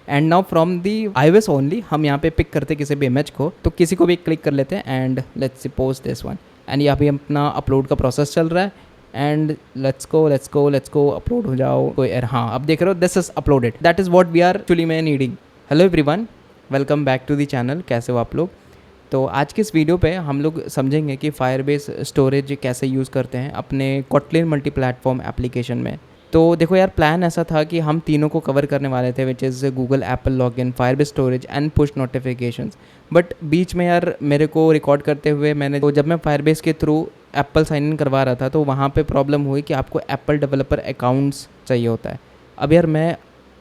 And now from the iOS only हम यहाँ पे पिक करते हैं किसी भी इमेज को, तो किसी को भी क्लिक कर लेते हैं and let's suppose this one. And यहाँ पे अपना अपलोड का प्रोसेस चल रहा है एंड लेट्स गो अपलोड हो जाओ। कोई हाँ, अब देख रहे हो this is uploaded, that is what we are actually मैं needing. Hello everyone, welcome back to the channel. कैसे हो आप लोग? तो आज के इस वीडियो पे हम लोग समझेंगे कि फायरबेस स्टोरेज कैसे यूज़ करते हैं अपने कोटलिन मल्टी प्लेटफॉर्म एप्लीकेशन में। तो देखो यार, प्लान ऐसा था कि हम तीनों को कवर करने वाले थे, which is Google Apple login, Firebase storage and push notifications. But बीच में यार मेरे को रिकॉर्ड करते हुए तो जब मैं फायरबेस के थ्रू एप्पल साइन इन करवा रहा था तो वहाँ पे प्रॉब्लम हुई कि आपको एप्पल डेवलपर अकाउंट्स चाहिए होता है। अब यार मैं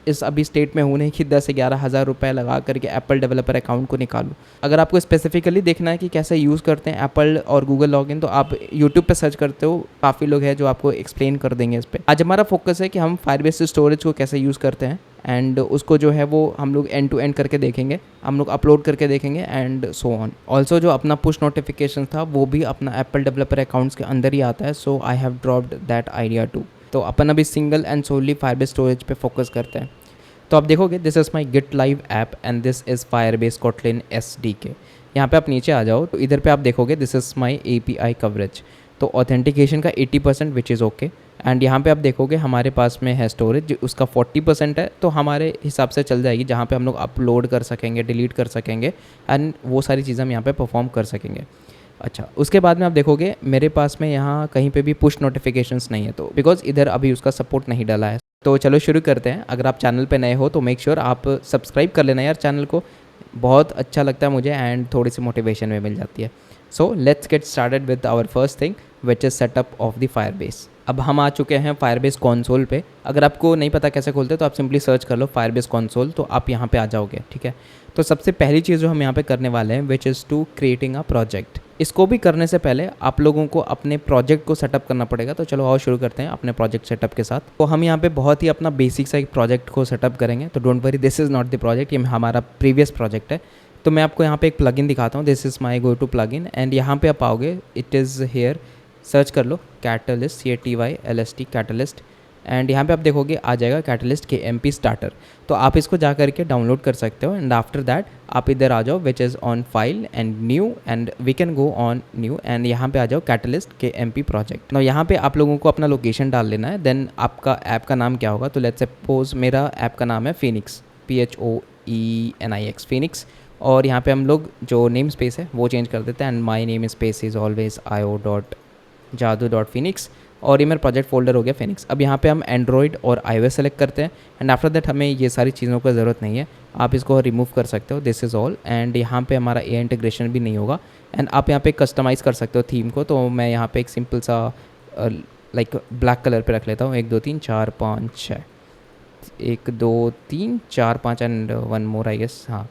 इस अभी स्टेट में हूँ नहीं कि 10-11 हज़ार रुपये लगा करके एप्पल डेवलपर अकाउंट को निकालूँ। अगर आपको स्पेसिफिकली देखना है कि कैसे यूज़ करते हैं एप्पल और गूगल लॉगिन, तो आप यूट्यूब पे सर्च करते हो, काफ़ी लोग हैं जो आपको एक्सप्लेन कर देंगे इस पर। आज हमारा फोकस है कि हम फायरबेस स्टोरेज को कैसे यूज़ करते हैं एंड उसको जो है वो हम लोग एंड टू एंड करके देखेंगे, हम लोग अपलोड करके देखेंगे एंड सो ऑन। ऑल्सो जो अपना पुश नोटिफिकेशन था वो भी अपना एप्पल डेवलपर अकाउंट्स के अंदर ही आता है, so I have dropped that idea too. तो अपन अभी single and solely Firebase storage पे फोकस करते हैं। तो आप देखोगे this is my Git Live app and this is Firebase Kotlin SDK। यहाँ पे आप नीचे आ जाओ तो इधर पे आप देखोगे this is my API coverage. तो ऑथेंटिकेशन का 80% विच इज़ ओके। एंड यहाँ पे आप देखोगे हमारे पास में है स्टोरेज, उसका 40% है, तो हमारे हिसाब से चल जाएगी, जहाँ पे हम लोग अपलोड कर सकेंगे, डिलीट कर सकेंगे एंड वो सारी चीज़ें हम यहाँ पे परफॉर्म कर सकेंगे। अच्छा, उसके बाद में आप देखोगे मेरे पास में यहाँ कहीं पे भी पुश नोटिफिकेशंस नहीं है, तो बिकॉज इधर अभी उसका सपोर्ट नहीं डाला है। तो चलो शुरू करते हैं। अगर आप चैनल पे नए हो तो मेक श्योर आप सब्सक्राइब कर लेना यार चैनल को, बहुत अच्छा लगता है मुझे एंड थोड़ी सी मोटिवेशन में मिल जाती है। So let's get started with our first thing which is setup of the Firebase. अब हम आ चुके हैं फायरबेस कंसोल पे। अगर आपको नहीं पता कैसे खोलते तो आप सिंपली सर्च कर लो फायरबेस कंसोल, तो आप यहाँ पे आ जाओगे। ठीक है, तो सबसे पहली चीज़ जो हम यहाँ पे करने वाले हैं which is to creating a project. इसको भी करने से पहले आप लोगों को अपने प्रोजेक्ट को सेटअप करना पड़ेगा। तो चलो आओ शुरू करते हैं अपने प्रोजेक्ट सेटअप के साथ। तो हम यहाँ पे बहुत ही अपना बेसिक सा एक प्रोजेक्ट को सेटअप करेंगे, तो don't worry, this is not the project, ये हमारा प्रीवियस प्रोजेक्ट है। तो मैं आपको यहाँ पे एक प्लगइन दिखाता हूँ, this is my go to plugin and यहाँ पे आप आओगे, इट इज़ हेयर, सर्च कर लो कैटलिस्ट, CATYLST कैटलिस्ट, एंड यहाँ पे आप देखोगे आ जाएगा कैटलिस्ट KMP स्टार्टर। तो आप इसको जा करके डाउनलोड कर सकते हो एंड आफ्टर दैट आप इधर आ जाओ which is on file and new and we can go on new and यहाँ पे आ जाओ कैटलिस्ट KMP प्रोजेक्ट। ना यहाँ पे आप लोगों को अपना लोकेशन डाल लेना है, देन आपका ऐप का नाम क्या होगा। तो लेट्स सपोज मेरा ऐप का नाम है फिनिक्स, PHOENIX फिनिक्स, और यहाँ पे हम लोग जो नेम स्पेस है वो चेंज कर देते हैं and my name space is always io.jadu.phoenix और ये मेरा प्रोजेक्ट फोल्डर हो गया फिनिक्स। अब यहाँ पे हम एंड्रॉयड और iOS सेलेक्ट करते हैं एंड आफ्टर दैट हमें ये सारी चीज़ों का ज़रूरत नहीं है, आप इसको रिमूव कर सकते हो, दिस इज़ ऑल। एंड यहाँ पे हमारा AI इंटीग्रेशन भी नहीं होगा एंड आप यहाँ पे कस्टमाइज़ कर सकते हो थीम को। तो मैं यहाँ पे एक सिंपल सा लाइक ब्लैक कलर पे रख लेता हूँ, 1 2 3 4 5 6, 1 2 3 4 5 एंड 1 मोर आई गेस। हाँ,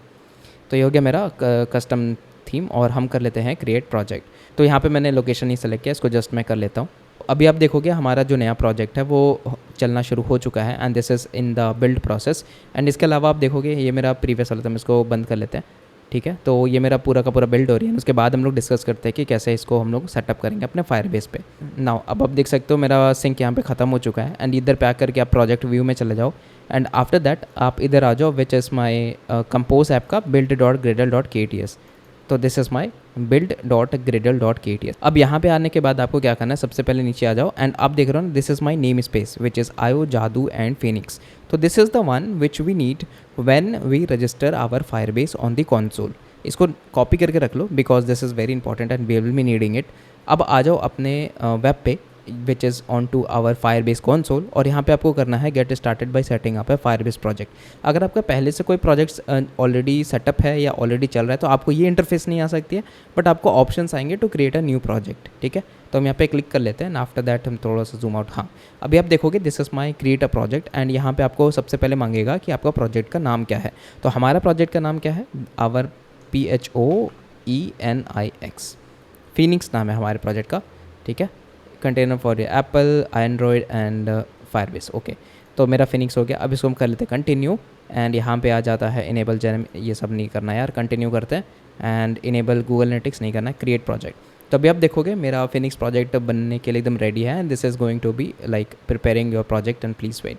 तो ये हो गया मेरा कस्टम थीम और हम कर लेते हैं क्रिएट प्रोजेक्ट। तो यहाँ पे मैंने लोकेशन ही सेलेक्ट किया, इसको जस्ट मैं कर लेता हूँ। अभी आप देखोगे हमारा जो नया प्रोजेक्ट है वो चलना शुरू हो चुका है and this is in the build process. And इसके अलावा आप देखोगे ये मेरा प्रीवियस वाला था, हम इसको बंद कर लेते हैं। ठीक है, तो ये मेरा पूरा का पूरा बिल्ड हो रही है। उसके बाद हम लोग डिस्कस करते हैं कि कैसे इसको हम लोग सेटअप करेंगे अपने फायरबेस पे। नाउ अब आप देख सकते हो मेरा सिंक यहाँ पे ख़त्म हो चुका है एंड इधर पे आकर के आप प्रोजेक्ट व्यू में चले जाओ एंड आफ्टर दैट आप इधर आ जाओ which is my compose app का build.gradle.kts। तो दिस इज़ माई build.gradle.kts। अब यहाँ पे आने के बाद आपको क्या करना है, सबसे पहले नीचे आ जाओ एंड आप देख रहे हो ना, this is my namespace which is IO जादू एंड फिनिक्स। तो this is the one which we need when we register our Firebase on the console. इसको कॉपी करके रख लो because this is very important and we will be needing it. अब आ जाओ अपने वेब पे which is on to our Firebase console और यहाँ पे आपको करना है get started by setting up A Firebase project. अगर आपका पहले से कोई प्रोजेक्ट्स ऑलरेडी सेटअप है या ऑलरेडी चल रहा है तो आपको ये इंटरफेस नहीं आ सकती है, बट आपको ऑप्शंस आएंगे to create a new project. ठीक है, तो हम यहाँ पे क्लिक कर लेते हैं एंड आफ्टर दैट हम थोड़ा सा जूम आउट। हाँ, अभी आप देखोगे this is my create a project and यहाँ पे आपको सबसे पहले मांगेगा कि आपका प्रोजेक्ट का नाम क्या है। तो हमारा प्रोजेक्ट का नाम क्या है, आवर PHOENIX फिनिक्स नाम है हमारे प्रोजेक्ट का। ठीक है, container for Apple, Android and Firebase. Okay, तो मेरा फिनिक्स हो गया। अब इसको हम कर लेते हैं कंटिन्यू एंड यहाँ पे आ जाता है इनेबल जेनम, ये सब नहीं करना यार, कंटिन्यू करते हैं एंड इनेबल गूगल एनालिटिक्स नहीं करना है, क्रिएट प्रोजेक्ट। तो अभी आप देखोगे मेरा फिनिक्स प्रोजेक्ट बनने के लिए एकदम रेडी है and this is going to be like preparing your project and please wait.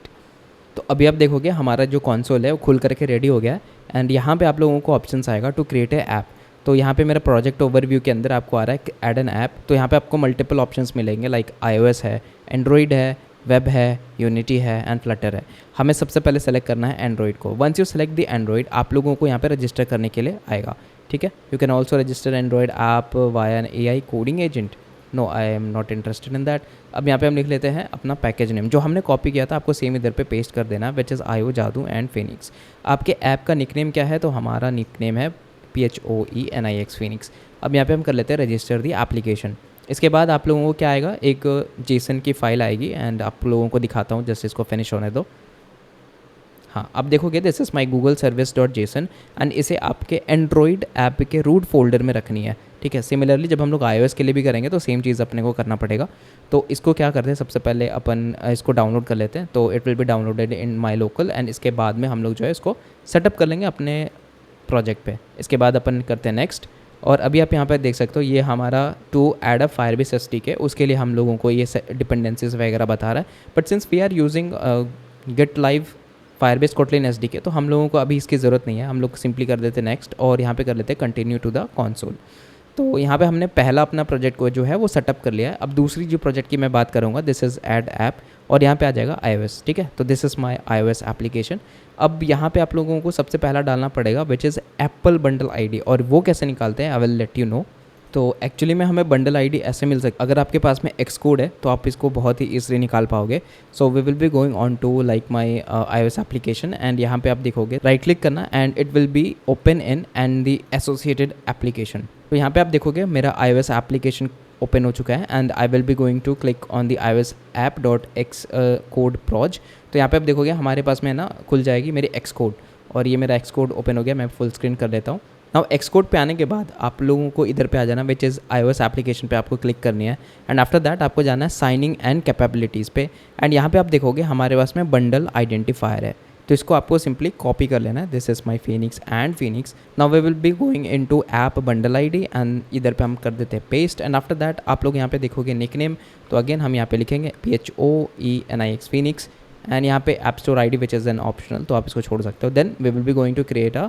तो अभी आप देखोगे हमारा जो कंसोल है वो खुल करके रेडी हो गया है एंड यहाँ पे आप लोगों को ऑप्शंस आएगा टू क्रिएट ए ऐप। तो यहाँ पे मेरा प्रोजेक्ट ओवरव्यू के अंदर आपको आ रहा है ऐड एन ऐप। तो यहाँ पे आपको मल्टीपल ऑप्शंस मिलेंगे लाइक iOS है, एंड्रॉइड है, वेब है, यूनिटी है एंड फ्लटर है। हमें सबसे पहले सेलेक्ट करना है एंड्रॉइड को। Once you select the Android आप लोगों को यहाँ पे रजिस्टर करने के लिए आएगा, ठीक है। You can also register Android app via an AI coding agent. No, I am not interested in that. अब यहाँ पे हम लिख लेते हैं अपना पैकेज नेम जो हमने कॉपी किया था, आपको सेम इधर पे पेस्ट कर देना, विच इज़ IO जादू एंड फिनिक्स। आपके ऐप का निकनेम क्या है? तो हमारा निकनेम है PHOENIX फिनिक्स। अब यहाँ पे हम कर लेते हैं रजिस्टर दी एप्लीकेशन। इसके बाद आप लोगों को क्या आएगा, एक जेसन की फ़ाइल आएगी एंड आप लोगों को दिखाता हूँ, जैसे इसको फिनिश होने दो। हाँ, अब देखोगे this is my Google service dot JSON and इसे आपके एंड्रॉइड ऐप के रूट फोल्डर में रखनी है, ठीक है। सिमिलरली जब हम लोग iOS के लिए भी करेंगे तो सेम चीज़ अपने को करना पड़ेगा। तो इसको क्या करते हैं, सबसे पहले अपन इसको डाउनलोड कर लेते हैं। तो it will be downloaded in my local and इसके बाद में हम लोग जो है इसको सेटअप कर लेंगे अपने प्रोजेक्ट पे। इसके बाद अपन करते हैं नेक्स्ट। और अभी आप यहाँ पर देख सकते हो ये हमारा to add a Firebase SDK, उसके लिए हम लोगों को ये डिपेंडेंसीज वगैरह बता रहा है। But since we are using git live Firebase Kotlin SDK तो हम लोगों को अभी इसकी ज़रूरत नहीं है। हम लोग सिंपली कर देते नेक्स्ट और यहाँ पे कर लेते कंटिन्यू टू द कंसोल। तो यहाँ पे हमने पहला अपना प्रोजेक्ट को जो है वो सेटअप कर लिया है। अब दूसरी जो प्रोजेक्ट की मैं बात करूँगा, दिस इज़ ऐड ऐप और यहाँ पे आ जाएगा iOS, ठीक है। तो this is my iOS application. अब यहाँ पे आप लोगों को सबसे पहला डालना पड़ेगा which is Apple bundle ID, और वो कैसे निकालते हैं I will let you know. तो एक्चुअली में हमें बंडल ID ऐसे मिल सकती, अगर आपके पास में एक्स कोड है तो आप इसको बहुत ही ईजली निकाल पाओगे। So we will be going on to like my iOS application and यहाँ पे आप देखोगे राइट क्लिक करना and it will be open in and the associated application. तो यहाँ पे आप देखोगे मेरा iOS एप्लीकेशन ओपन हो चुका है and I will be going to click on the iOS app.x code proj. तो यहाँ पे आप देखोगे हमारे पास में ना खुल जाएगी मेरी एक्स कोड, और ये मेरा एक्स कोड ओपन हो गया। मैं फुल स्क्रीन कर देता हूँ। नाउ एक्स कोड पे आने के बाद आप लोगों को इधर पे आ जाना विच इज़ iOS एप्लीकेशन पे आपको क्लिक करनी है एंड आफ्टर दैट आपको जाना है साइनिंग एंड कैपेबिलिटीज़ पे एंड यहाँ पे आप देखोगे हमारे पास में बंडल आइडेंटिफायर है। तो इसको आपको सिंपली कॉपी कर लेना है। This is my Phoenix and Phoenix. Now we will be going in to app bundle ID and इधर पे हम कर देते हैं पेस्ट एंड आफ्टर दैट आप लोग यहाँ पे देखोगे निकनेम। तो अगेन हम यहाँ पे लिखेंगे PHOENIX फिनिक्स एंड यहाँ पे app store ID which is an optional, तो आप इसको छोड़ सकते हो। Then we will be going to create a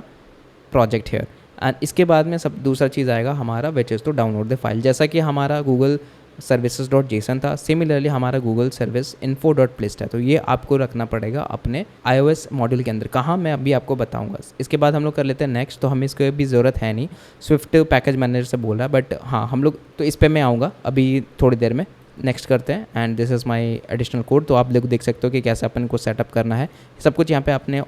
project here and इसके बाद में सब दूसरा चीज़ आएगा हमारा which is to download the file. जैसा कि हमारा गूगल सर्विसेज डॉट जेसन था, सिमिलरली हमारा Google service info dot plist है। तो ये आपको रखना पड़ेगा अपने iOS मॉड्यूल के अंदर। कहाँ मैं अभी आपको बताऊंगा। इसके बाद हम लोग कर लेते हैं नेक्स्ट। तो हमें इसकी भी ज़रूरत है नहीं, स्विफ्ट पैकेज मैनेजर से बोल रहा है, बट हाँ हम लोग तो इस पर मैं आऊँगा अभी थोड़ी देर में। नेक्स्ट करते हैं and this is my additional code. तो आप लोग देख सकते हो कि कैसे अपन को सेटअप करना है, सब कुछ यहाँ पे आपने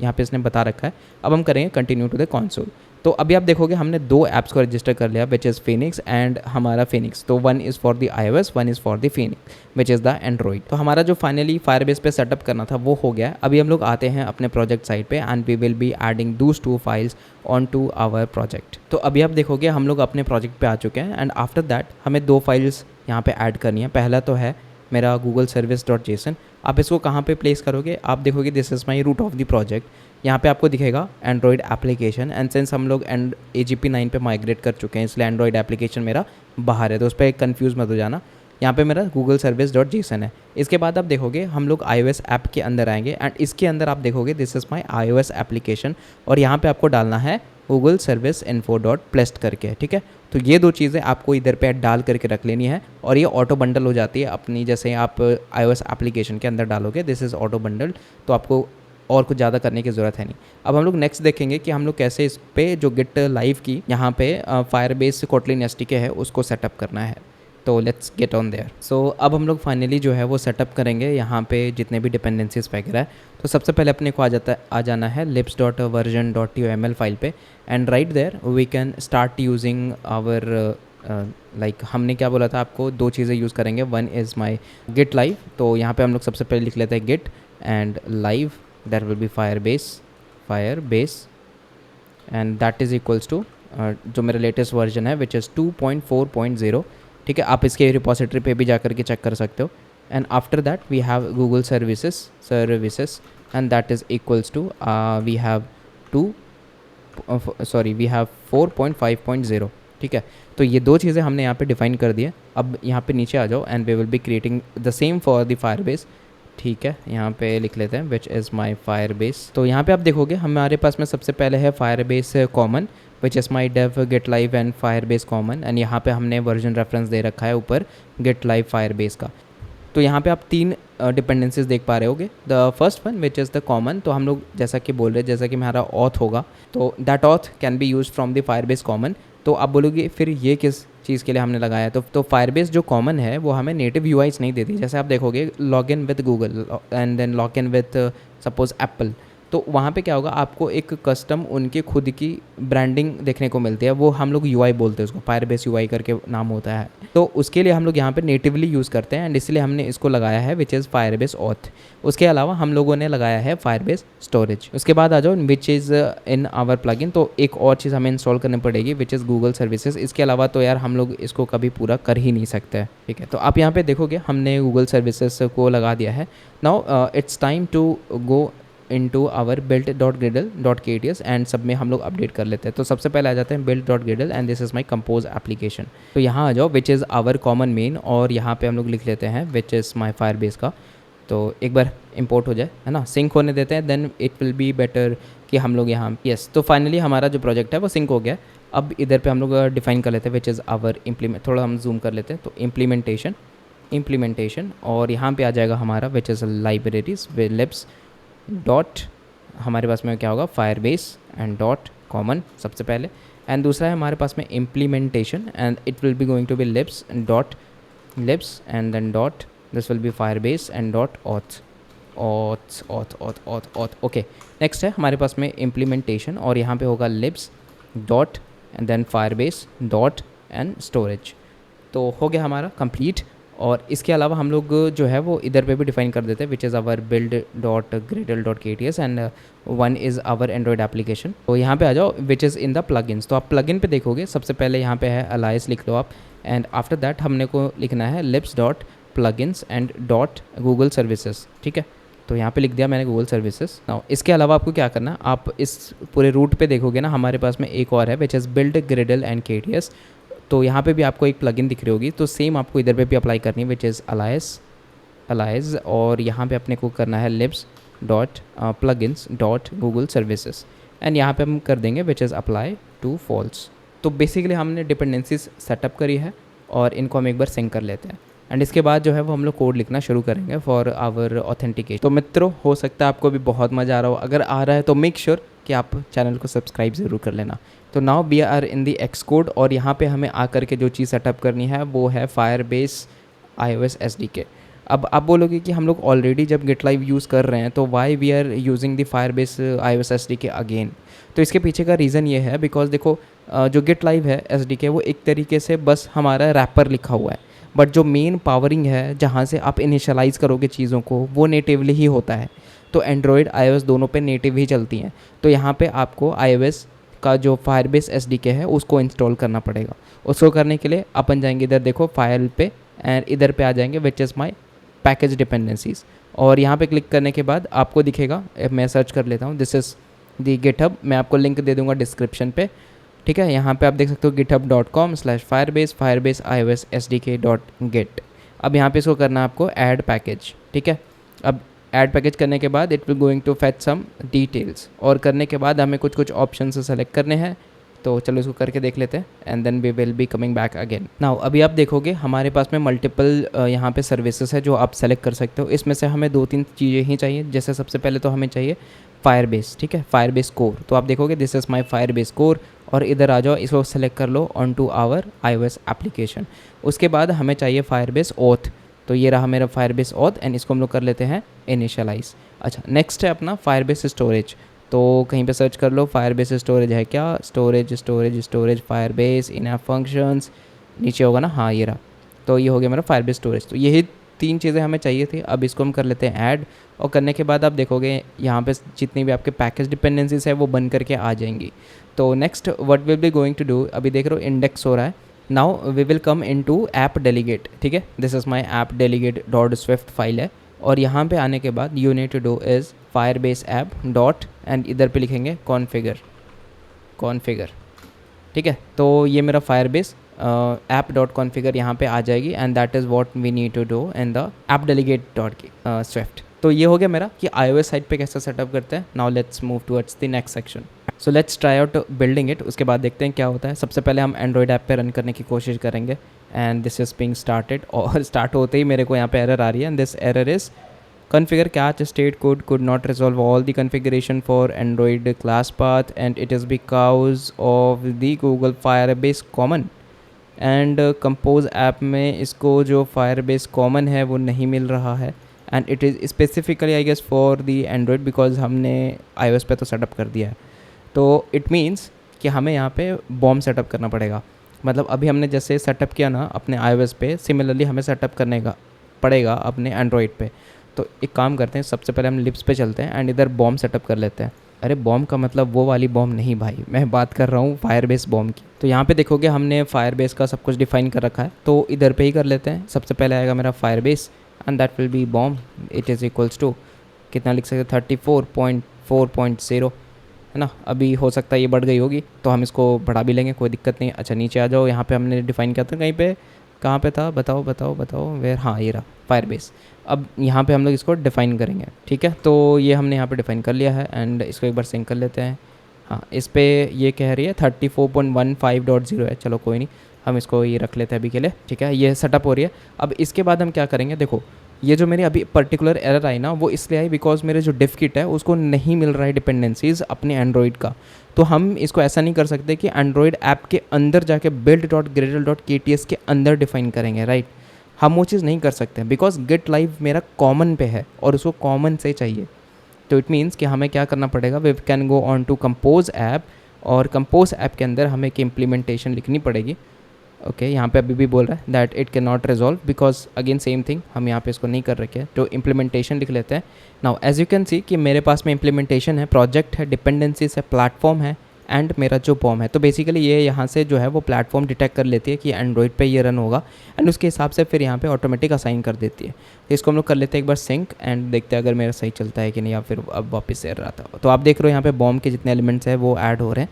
यहाँ पे इसने बता रखा है। अब हम करेंगे कंटिन्यू टू द कंसोल। तो अभी आप देखोगे हमने दो ऐप्स को रजिस्टर कर लिया विच इज़ फिनिक्स एंड हमारा फिनिक्स। तो one is for the iOS, one is for the Phoenix which is the Android. तो हमारा जो फाइनली फायरबेस पे सेटअप करना था वो हो गया। अभी हम लोग आते हैं अपने प्रोजेक्ट साइट पे and we will be adding those two files on to our project. तो अभी आप देखोगे हम लोग अपने प्रोजेक्ट पे आ चुके हैं एंड आफ्टर दैट हमें दो फाइल्स यहाँ पे ऐड करनी है। पहला तो है मेरा गूगल सर्विस डॉट जेसन। आप इसको कहाँ पे प्लेस करोगे, आप देखोगे this is my root of the project. यहाँ पे आपको दिखेगा एंड्रॉइड एप्लीकेशन एंड सिंस हम लोग AGP 9 पे माइग्रेट कर चुके हैं इसलिए एंड्रॉइड एप्लीकेशन मेरा बाहर है, तो उस पर कन्फ्यूज़ मत हो जाना। यहाँ पे मेरा गूगल सर्विस डॉट जेसन है। इसके बाद आप देखोगे हम लोग iOS ऐप के अंदर आएंगे एंड इसके अंदर आप देखोगे this is my iOS application और यहाँ पे आपको डालना है Google service info dot placed करके, ठीक है। तो ये दो चीज़ें आपको इधर पे डाल करके रख लेनी है और ये ऑटो बंडल हो जाती है अपनी, जैसे आप iOS एप्लीकेशन के अंदर डालोगे दिस इज़ ऑटो बंडल, तो आपको और कुछ ज़्यादा करने की ज़रूरत है नहीं। अब हम लोग नेक्स्ट देखेंगे कि हम लोग कैसे इस पे जो गिट लाइव की यहाँ पे फायरबेस कोटलिन SDK है उसको सेटअप करना है। तो लेट्स गेट ऑन देयर। सो अब हम लोग फाइनली जो है वो सेटअप करेंगे यहाँ पे जितने भी डिपेंडेंसीज वगैरह है। तो सबसे पहले अपने को आ जाना है libs.version.uml फाइल पे and right there we can start using our like हमने क्या बोला था आपको, दो चीज़ें यूज़ करेंगे। One is my Git live. तो यहाँ पे हम लोग सबसे पहले लिख लेते हैं git and live, that will be Firebase and that is equals to जो मेरा लेटेस्ट वर्जन है विच इज़ 2.4.0, ठीक है। आप इसके रिपोजिटरी पे भी जाकर के चेक कर सकते हो। And after that we have Google services and that is equals to we have 4.5.0, ठीक है। तो ये दो चीज़ें हमने यहाँ पे डिफाइन कर दी है। अब यहाँ पे नीचे आ जाओ and we will be creating the same for the Firebase. ठीक है, यहाँ पे लिख लेते हैं विच इज़ माई फायरबेस। तो यहाँ पे आप देखोगे हमारे पास में सबसे पहले है Firebase common which is my dev git live and Firebase common, and यहाँ पे हमने वर्जन रेफरेंस दे रखा है ऊपर गिट लाइव फायरबेस का। तो यहाँ पे आप 3 डिपेंडेंसीज देख पा रहे होगे। The first one which is the common, तो हम लोग जैसा कि बोल रहे हैं जैसा कि हमारा ऑथ होगा तो that auth can be use from the Firebase common. तो आप बोलोगे फिर ये किस चीज़ के लिए हमने लगाया है? तो फायरबेस जो कॉमन है वो हमें नेटिव यूआईज नहीं देती। जैसे आप देखोगे log in with Google and then log in with suppose Apple, तो वहाँ पे क्या होगा, आपको एक कस्टम उनकी खुद की ब्रांडिंग देखने को मिलती है, वो हम लोग यूआई बोलते हैं उसको, फायरबेस यूआई करके नाम होता है। तो उसके लिए हम लोग यहाँ पे नेटिवली यूज़ करते हैं एंड इसलिए हमने इसको लगाया है विच इज़ फायरबेस ऑथ। उसके अलावा हम लोगों ने लगाया है फायरबेस स्टोरेज। उसके बाद आ जाओ which is in our plugin, तो एक और चीज़ हमें इंस्टॉल करनी पड़ेगी विच इज़ गूगल सर्विसेज। इसके अलावा तो यार हम लोग इसको कभी पूरा कर ही नहीं सकते, ठीक है। तो आप यहाँ पे देखोगे हमने गूगल सर्विसेज को लगा दिया है। Now it's time to go into our build.gradle.kts and सब में हम लोग अपडेट कर लेते हैं। तो सबसे पहले आ जाते हैं build.gradle and this is my compose application. तो यहाँ आ जाओ which is our common main, और यहाँ पे हम लोग लिख लेते हैं विच इज़ माई फायरबेस का। तो एक बार इंपोर्ट हो जाए, है ना, सिंक होने देते हैं, then it will be better कि हम लोग यहाँ यस। तो फाइनली हमारा जो प्रोजेक्ट है वो सिंक हो गया। अब इधर पे हम लोग डिफाइन कर लेते हैं विच इज़ आवर इम्प्लीमेंट, थोड़ा हम जूम कर लेते हैं। तो इम्प्लीमेंटेशन और यहाँ पे आ जाएगा हमारा which is libraries with libs dot, हमारे पास में क्या होगा फायरबेस एंड डॉट कॉमन सबसे पहले, एंड दूसरा है हमारे पास में implementation and it will be going to be libs dot libs and then dot this will be Firebase and dot auth. Okay, next है हमारे पास में इम्प्लीमेंटेशन और यहाँ पे होगा libs dot and then Firebase dot and storage. तो हो गया हमारा कंप्लीट। और इसके अलावा हम लोग जो है वो इधर पे भी डिफाइन कर देते हैं which is our build.gradle.kts and one is our Android application. तो यहाँ पे आ जाओ which is in the plugins. तो आप प्लगइन पे देखोगे सबसे पहले यहाँ पे है अलाइस, लिख लो आप, एंड आफ्टर दैट हमने को लिखना है libs dot plugins and dot Google services, ठीक है। तो यहाँ पे लिख दिया मैंने गूगल सर्विसेज। नाउ इसके अलावा आपको क्या करना है, आप इस पूरे रूट पे देखोगे ना हमारे पास में एक और है विच इज़ build.gradle.kts। तो यहाँ पे भी आपको एक प्लगइन दिख रही होगी, तो सेम आपको इधर पे भी अप्लाई करनी है विच इज़ अलाइज और यहाँ पे अपने को करना है libs dot plugins dot Google services and यहाँ पे हम कर देंगे which is apply to false. तो बेसिकली हमने डिपेंडेंसीज सेटअप करी है और इनको हम एक बार सिंक कर लेते हैं एंड इसके बाद जो है वो हम लोग कोड लिखना शुरू करेंगे फॉर आवर ऑथेंटिकेशन। तो मित्रों, हो सकता है आपको भी बहुत मज़ा आ रहा हो, अगर आ रहा है तो मेक श्योर कि आप चैनल को सब्सक्राइब ज़रूर कर लेना। तो now we are in the Xcode और यहाँ पे हमें आकर के जो चीज़ सेटअप करनी है वो है फायरबेस iOS SDK। अब आप बोलोगे कि हम लोग ऑलरेडी जब गिट लाइव यूज़ कर रहे हैं तो why we are using the Firebase iOS SDK again. तो इसके पीछे का रीज़न ये है बिकॉज देखो जो गिट लाइव है SDK वो एक तरीके से बस हमारा रैपर लिखा हुआ है, बट जो मेन पावरिंग है जहाँ से आप इनिशियलाइज़ करोगे चीज़ों को वो नेटिवली ही होता है। तो एंड्रॉयड iOS दोनों पे नेटिव ही चलती हैं। तो यहाँ पे आपको iOS का जो फायरबेस SDK है उसको इंस्टॉल करना पड़ेगा। उसको करने के लिए अपन जाएंगे इधर देखो फाइल पे एंड इधर पे आ जाएंगे विच इज़ माई पैकेज डिपेंडेंसीज और यहाँ पे क्लिक करने के बाद आपको दिखेगा, मैं सर्च कर लेता हूँ, दिस इज़ दी गिटहब, मैं आपको लिंक दे दूँगा डिस्क्रिप्शन पे, ठीक है। यहाँ पे आप देख सकते हो github.com/firebase firebase iOS SDK.git। अब यहाँ पे इसको करना है आपको ऐड पैकेज, ठीक है। अब ऐड पैकेज करने के बाद it will going to fetch some details और करने के बाद हमें कुछ ऑप्शन से सेलेक्ट करने हैं। तो चलो इसको करके देख लेते हैं and then we will be coming back again. Now अभी आप देखोगे हमारे पास में मल्टीपल यहाँ पे सर्विसेज है जो आप सेलेक्ट कर सकते हो। इसमें से हमें 2-3 चीज़ें ही चाहिए। जैसे सबसे पहले तो हमें चाहिए फायरबेस, ठीक है, फायरबेस कोर। तो आप देखोगे this is my Firebase core और इधर आ जाओ, इसको सेलेक्ट कर लो on to our iOS application. उसके बाद हमें चाहिए फायरबेस ऑथ, तो ये रहा मेरा फायरबेस ऑथ एंड इसको हम लोग कर लेते हैं इनिशियलाइज। अच्छा, नेक्स्ट है अपना फायरबेस स्टोरेज। तो कहीं पे सर्च कर लो फायरबेस स्टोरेज है क्या, स्टोरेज फायरबेस इन ऐप फंक्शंस, नीचे होगा ना, हाँ ये रहा। तो ये हो गया मेरा फायरबेस स्टोरेज। तो यही 3 चीज़ें हमें चाहिए थी। अब इसको हम कर लेते हैं ऐड और करने के बाद आप देखोगे यहाँ पे जितनी भी आपके पैकेज डिपेंडेंसीज है वो बन करके आ जाएंगी। तो next what will be going to do, अभी देख रहे हो इंडेक्स हो रहा है। Now we will come in to app delegate, ठीक है, this is my app delegate dot Swift file है और यहाँ पे आने के बाद you need to do is Firebase app dot and इधर पे लिखेंगे कॉन्फ़िगर, ठीक है, तो ये मेरा फायरबेस ऐप डॉट कॉन्फ़िगर यहाँ पे आ जाएगी and that is what we need to do in the app delegate dot Swift. तो ये हो गया मेरा कि iOS साइट पे कैसे सेटअप करते हैं। Now let's move towards the next section. So let's try out building it, उसके बाद देखते हैं क्या होता है। सबसे पहले हम एंड्रॉयड ऐप पे रन करने की कोशिश करेंगे and this is being started. और स्टार्ट होते ही मेरे को यहाँ पे एरर आ रही है and this error is configure catch state code could not resolve all the configuration for Android class path and it is because of the Google Firebase common and compose app में इसको जो Firebase common है वो नहीं मिल रहा है and it is specifically I guess for the Android because हमने iOS पे तो सेटअप कर दिया है। तो इट मीन्स कि हमें यहाँ पे बॉम सेटअप करना पड़ेगा। मतलब अभी हमने जैसे सेटअप किया ना अपने iOS पे, सिमिलरली हमें सेटअप करने का पड़ेगा अपने एंड्रॉयड पे। तो एक काम करते हैं, सबसे पहले हम लिप्स पे चलते हैं एंड इधर बॉम सेटअप कर लेते हैं। अरे बॉम का मतलब वो वाली बॉम नहीं भाई, मैं बात कर रहा हूँ फायरबेस बॉम की। तो यहाँ पे देखोगे हमने फायरबेस का सब कुछ डिफाइन कर रखा है, तो इधर पे ही कर लेते हैं। सबसे पहले आएगा मेरा Firebase and that will be BOM. It is equals to कितना लिख सकते 34.4.0 है ना। अभी हो सकता है ये बढ़ गई होगी तो हम इसको बढ़ा भी लेंगे, कोई दिक्कत नहीं। अच्छा नीचे आ जाओ, यहाँ पे हमने डिफ़ाइन किया था कहीं पे, कहाँ पे था बताओ बताओ बताओ वेयर, हाँ ये रहा फायरबेस। अब यहाँ पे हम लोग इसको डिफ़ाइन करेंगे, ठीक है। तो ये हमने यहाँ पे डिफ़ाइन कर लिया है एंड इसको एक बार सिंक कर लेते हैं। हाँ इस पे ये कह रही है 34.15.0 है, चलो कोई नहीं, हम इसको ये रख लेते हैं अभी के लिए, ठीक है। ये सेटअप हो रही है। अब इसके बाद हम क्या करेंगे, देखो ये जो मेरी अभी पर्टिकुलर एरर आई ना वो इसलिए आई बिकॉज मेरे जो डिफ किट है उसको नहीं मिल रहा है डिपेंडेंसीज अपने एंड्रॉयड का। तो हम इसको ऐसा नहीं कर सकते कि एंड्रॉयड ऐप के अंदर जाके build.gradle.kts के अंदर डिफाइन करेंगे, राइट। हम वो चीज़ नहीं कर सकते बिकॉज गेट लाइव मेरा कॉमन पे है और उसको कॉमन से चाहिए। तो इट मीन्स कि हमें क्या करना पड़ेगा, we can go on to compose app और कंपोज ऐप के अंदर हमें एक इम्प्लीमेंटेशन लिखनी पड़ेगी। ओके यहाँ पे अभी भी बोल रहा है that it can not resolve because again same thing, हम यहाँ पे इसको नहीं कर रखे हैं। तो इम्प्लीमेंटेशन लिख लेते हैं। Now as you can see कि मेरे पास में इम्प्लीमेंटेशन है, प्रोजेक्ट है, डिपेंडेंसीज है, प्लेटफॉर्म है एंड मेरा जो बॉम है। तो बेसिकली ये यहाँ से जो है वो प्लेटफॉर्म डिटेक्ट कर लेती है कि एंड्रॉयड पे ये रन होगा एंड उसके हिसाब से फिर यहाँ पे ऑटोमेटिक असाइन कर देती है। तो इसको हम लोग कर लेते हैं एक बार सिंक एंड देखते हैं अगर मेरा सही चलता है कि नहीं या फिर अब वापस से एरर आता है। तो आप देख रहे हो यहाँ पे बॉम के जितने एलिमेंट्स हैं वो ऐड हो रहे हैं